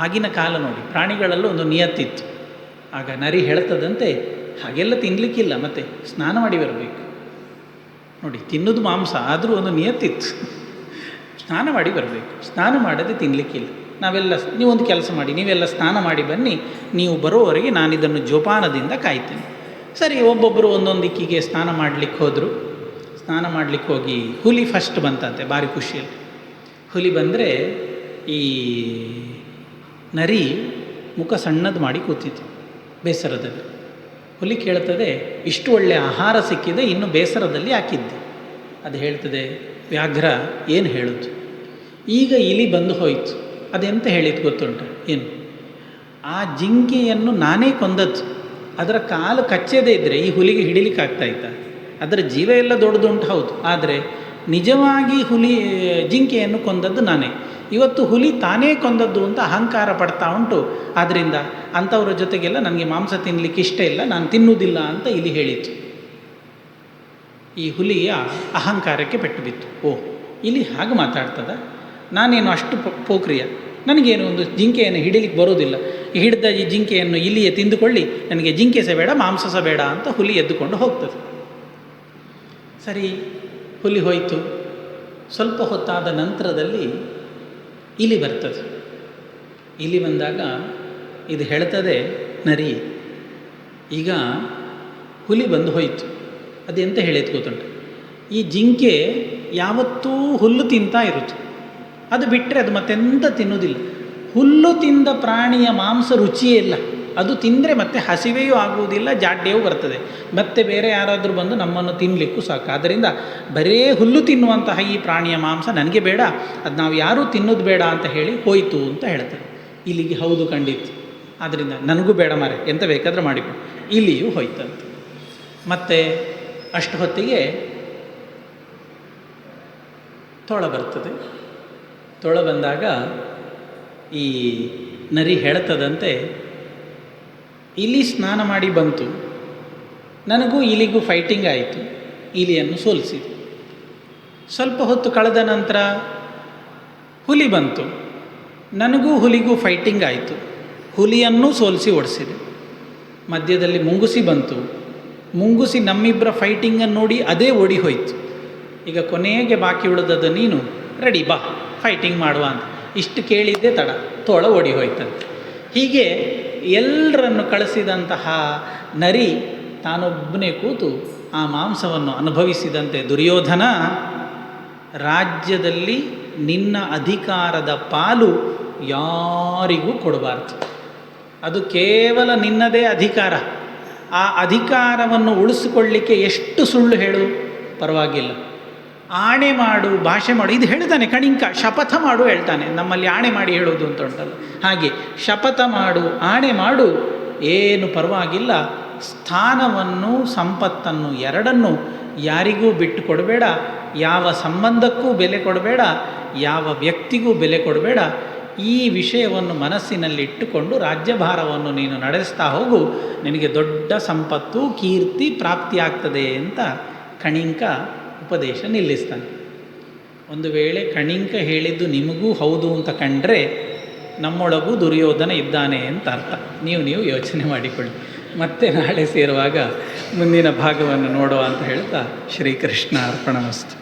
ಆಗಿನ ಕಾಲ ನೋಡಿ ಪ್ರಾಣಿಗಳಲ್ಲೂ ಒಂದು ನಿಯತ್ತಿತ್ತು. ಆಗ ನರಿ ಹೇಳ್ತದಂತೆ, ಹಾಗೆಲ್ಲ ತಿನ್ನಲಿಕ್ಕಿಲ್ಲ, ಮತ್ತು ಸ್ನಾನ ಮಾಡಿ ಬರಬೇಕು. ನೋಡಿ, ತಿನ್ನೋದು ಮಾಂಸ ಆದರೂ ಒಂದು ನಿಯತ್ತಿತ್ತು, ಸ್ನಾನ ಮಾಡಿ ಬರಬೇಕು, ಸ್ನಾನ ಮಾಡದೆ ತಿನ್ನಲಿಕ್ಕಿಲ್ಲ. ನಾವೆಲ್ಲ, ನೀವೊಂದು ಕೆಲಸ ಮಾಡಿ, ನೀವೆಲ್ಲ ಸ್ನಾನ ಮಾಡಿ ಬನ್ನಿ, ನೀವು ಬರೋವರೆಗೆ ನಾನಿದನ್ನು ಜೋಪಾನದಿಂದ ಕಾಯ್ತೇನೆ. ಸರಿ, ಒಬ್ಬೊಬ್ಬರು ಒಂದೊಂದು ದಿಕ್ಕಿಗೆ ಸ್ನಾನ ಮಾಡಲಿಕ್ಕೆ ಹೋದರು. ಸ್ನಾನ ಮಾಡಲಿಕ್ಕೆ ಹೋಗಿ ಹುಲಿ ಫಸ್ಟ್ ಬಂತಂತೆ, ಭಾರಿ ಖುಷಿಯಲ್ಲಿ. ಹುಲಿ ಬಂದರೆ ಈ ನರಿ ಮುಖ ಸಣ್ಣದು ಮಾಡಿ ಕೂತಿತ್ತು ಬೇಸರದಲ್ಲಿ. ಹುಲಿ ಕೇಳ್ತದೆ, ಇಷ್ಟು ಒಳ್ಳೆಯ ಆಹಾರ ಸಿಕ್ಕಿದೆ, ಇನ್ನು ಬೇಸರದಲ್ಲಿ ಹಾಕಿದ್ದೆ. ಅದು ಹೇಳ್ತದೆ, ವ್ಯಾಘ್ರ ಏನು ಹೇಳೋದು, ಈಗ ಇಲಿ ಬಂದು ಹೋಯಿತು, ಅದೆಂತ ಹೇಳಿದ್ದು ಗೊತ್ತುಂಟು? ಏನು? ಆ ಜಿಂಕೆಯನ್ನು ನಾನೇ ಕೊಂದದ್ದು, ಅದರ ಕಾಲು ಕಚ್ಚದೇ ಇದ್ದರೆ ಈ ಹುಲಿಗೆ ಹಿಡಿಲಿಕ್ಕೆ ಆಗ್ತಾಯಿತ್ತ? ಅದರ ಜೀವ ಎಲ್ಲ ದೊಡ್ಡದುಂಟು, ಹೌದು, ಆದರೆ ನಿಜವಾಗಿ ಜಿಂಕೆಯನ್ನು ಕೊಂದದ್ದು ನಾನೇ. ಇವತ್ತು ಹುಲಿ ತಾನೇ ಕೊಂದದ್ದು ಅಂತ ಅಹಂಕಾರ ಪಡ್ತಾ ಉಂಟು. ಆದ್ದರಿಂದ ಅಂಥವ್ರ ಜೊತೆಗೆಲ್ಲ ನನಗೆ ಮಾಂಸ ತಿನ್ನಲಿಕ್ಕೆ ಇಷ್ಟ ಇಲ್ಲ, ನಾನು ತಿನ್ನುವುದಿಲ್ಲ ಅಂತ ಇಲಿ ಹೇಳಿತು. ಈ ಹುಲಿಯ ಅಹಂಕಾರಕ್ಕೆ ಪೆಟ್ಟು ಬಿತ್ತು. ಓಹ್, ಇಲಿ ಹಾಗೆ ಮಾತಾಡ್ತದ? ನಾನೇನು ಅಷ್ಟು ಪೋಕ್ರಿಯ? ನನಗೇನು ಒಂದು ಜಿಂಕೆಯನ್ನು ಹಿಡಿಲಿಕ್ಕೆ ಬರೋದಿಲ್ಲ, ಹಿಡಿದ ಈ ಜಿಂಕೆಯನ್ನು ಇಲಿಯೇ ತಿಂದುಕೊಳ್ಳಿ, ನನಗೆ ಜಿಂಕೆ ಸಹ ಬೇಡ, ಮಾಂಸ ಸಹ ಬೇಡ ಅಂತ ಹುಲಿ ಎದ್ದುಕೊಂಡು ಹೋಗ್ತದೆ. ಸರಿ, ಹುಲಿ ಹೋಯಿತು. ಸ್ವಲ್ಪ ಹೊತ್ತಾದ ನಂತರದಲ್ಲಿ ಇಲಿ ಬರ್ತದೆ. ಇಲಿ ಬಂದಾಗ ಇದು ಹೇಳ್ತದೆ, ನರಿ ಈಗ ಹುಲಿ ಬಂದು ಹೋಯಿತು, ಅದೆಂತ ಹೇಳಿತು ಗೊತ್ತುಂಟು? ಈ ಜಿಂಕೆ ಯಾವತ್ತೂ ಹುಲ್ಲು ತಿಂತಾ ಇರುತ್ತೆ, ಅದು ಬಿಟ್ಟರೆ ಅದು ಮತ್ತೆಂತ ತಿನ್ನೋದಿಲ್ಲ. ಹುಲ್ಲು ತಿಂದ ಪ್ರಾಣಿಯ ಮಾಂಸ ರುಚಿಯೇ ಇಲ್ಲ, ಅದು ತಿಂದರೆ ಮತ್ತೆ ಹಸಿವೆಯೂ ಆಗುವುದಿಲ್ಲ, ಜಾಡ್ಯವೂ ಬರ್ತದೆ, ಮತ್ತೆ ಬೇರೆ ಯಾರಾದರೂ ಬಂದು ನಮ್ಮನ್ನು ತಿನ್ನಲಿಕ್ಕೂ ಸಾಕು. ಆದ್ದರಿಂದ ಬರೇ ಹುಲ್ಲು ತಿನ್ನುವಂತಹ ಈ ಪ್ರಾಣಿಯ ಮಾಂಸ ನನಗೆ ಬೇಡ, ಅದು ನಾವು ಯಾರೂ ತಿನ್ನೋದು ಬೇಡ ಅಂತ ಹೇಳಿ ಹೋಯಿತು ಅಂತ ಹೇಳ್ತಾರೆ. ಇಲ್ಲಿಗೆ ಹೌದು ಖಂಡಿತ, ಆದ್ದರಿಂದ ನನಗೂ ಬೇಡ ಮಾರೆ, ಎಂತ ಬೇಕಾದರೂ ಮಾಡಿಕೊ. ಇಲ್ಲಿಯೂ ಹೋಯ್ತಂತೆ. ಮತ್ತು ಅಷ್ಟು ಹೊತ್ತಿಗೆ ತೋಳ ಬರ್ತದೆ. ತೋಳ ಬಂದಾಗ ಈ ನರಿ ಹೇಳ್ತದಂತೆ, ಇಲಿ ಸ್ನಾನ ಮಾಡಿ ಬಂತು, ನನಗೂ ಇಲಿಗೂ ಫೈಟಿಂಗ್ ಆಯಿತು, ಇಲಿಯನ್ನು ಸೋಲಿಸಿದೆ. ಸ್ವಲ್ಪ ಹೊತ್ತು ಕಳೆದ ನಂತರ ಹುಲಿ ಬಂತು, ನನಗೂ ಹುಲಿಗೂ ಫೈಟಿಂಗ್ ಆಯಿತು, ಹುಲಿಯನ್ನು ಸೋಲಿಸಿ ಓಡಿಸಿದೆ. ಮಧ್ಯದಲ್ಲಿ ಮುಂಗುಸಿ ಬಂತು, ಮುಂಗುಸಿ ನಮ್ಮಿಬ್ಬರ ಫೈಟಿಂಗನ್ನು ನೋಡಿ ಅದೇ ಓಡಿ ಹೋಯ್ತು. ಈಗ ಕೊನೆಗೆ ಬಾಕಿ ಉಳಿದದ್ದು ನೀನು ರೆಡಿ ಬಾ ಫೈಟಿಂಗ್ ಮಾಡುವ ಅಂತ. ಇಷ್ಟು ಕೇಳಿದ್ದೆ ತಡ, ತೋಳ ಓಡಿ ಹೋಯ್ತಂತೆ. ಹೀಗೆ ಎಲ್ಲರನ್ನು ಕಳಿಸಿದಂತಹ ನರಿ ತಾನೊಬ್ಬನೇ ಕೂತು ಆ ಮಾಂಸವನ್ನು ಅನುಭವಿಸಿದಂತೆ ದುರ್ಯೋಧನ, ರಾಜ್ಯದಲ್ಲಿ ನಿನ್ನ ಅಧಿಕಾರದ ಪಾಲು ಯಾರಿಗೂ ಕೊಡಬಾರ್ದು. ಅದು ಕೇವಲ ನಿನ್ನದೇ ಅಧಿಕಾರ. ಆ ಅಧಿಕಾರವನ್ನು ಉಳಿಸಿಕೊಳ್ಳಿಕ್ಕೆ ಎಷ್ಟು ಸುಳ್ಳು ಹೇಳು ಪರವಾಗಿಲ್ಲ. ಆಣೆ ಮಾಡು, ಭಾಷೆ ಮಾಡು, ಇದು ಹೇಳ್ತಾನೆ ಕಣಿಂಕ. ಶಪಥ ಮಾಡು ಹೇಳ್ತಾನೆ, ನಮ್ಮಲ್ಲಿ ಆಣೆ ಮಾಡಿ ಹೇಳೋದು ಅಂತ ಉಂಟಲ್ಲ ಹಾಗೆ. ಶಪಥ ಮಾಡು, ಆಣೆ ಮಾಡು, ಏನು ಪರವಾಗಿಲ್ಲ. ಸ್ಥಾನವನ್ನು ಸಂಪತ್ತನ್ನು ಎರಡನ್ನು ಯಾರಿಗೂ ಬಿಟ್ಟು ಕೊಡಬೇಡ. ಯಾವ ಸಂಬಂಧಕ್ಕೂ ಬೆಲೆ ಕೊಡಬೇಡ, ಯಾವ ವ್ಯಕ್ತಿಗೂ ಬೆಲೆ ಕೊಡಬೇಡ. ಈ ವಿಷಯವನ್ನು ಮನಸ್ಸಿನಲ್ಲಿ ಇಟ್ಟುಕೊಂಡು ರಾಜ್ಯಭಾರವನ್ನು ನೀನು ನಡೆಸ್ತಾ ಹೋಗು, ನಿನಗೆ ದೊಡ್ಡ ಸಂಪತ್ತು ಕೀರ್ತಿ ಪ್ರಾಪ್ತಿಯಾಗ್ತದೆ ಅಂತ ಕಣಿಂಕ ಉಪದೇಶ ನಿಲ್ಲಿಸ್ತಾನೆ. ಒಂದು ವೇಳೆ ಕಣಿಂಕ ಹೇಳಿದ್ದು ನಿಮಗೂ ಹೌದು ಅಂತ ಕಂಡ್ರೆ ನಮ್ಮೊಳಗೂ ದುರ್ಯೋಧನ ಇದ್ದಾನೆ ಅಂತ ಅರ್ಥ. ನೀವು ಯೋಚನೆ ಮಾಡಿಕೊಳ್ಳಿ. ಮತ್ತೆ ನಾಳೆ ಸೇರುವಾಗ ಮುಂದಿನ ಭಾಗವನ್ನು ನೋಡುವ ಅಂತ ಹೇಳ್ತಾ ಶ್ರೀಕೃಷ್ಣ ಅರ್ಪಣಮಸ್ತು.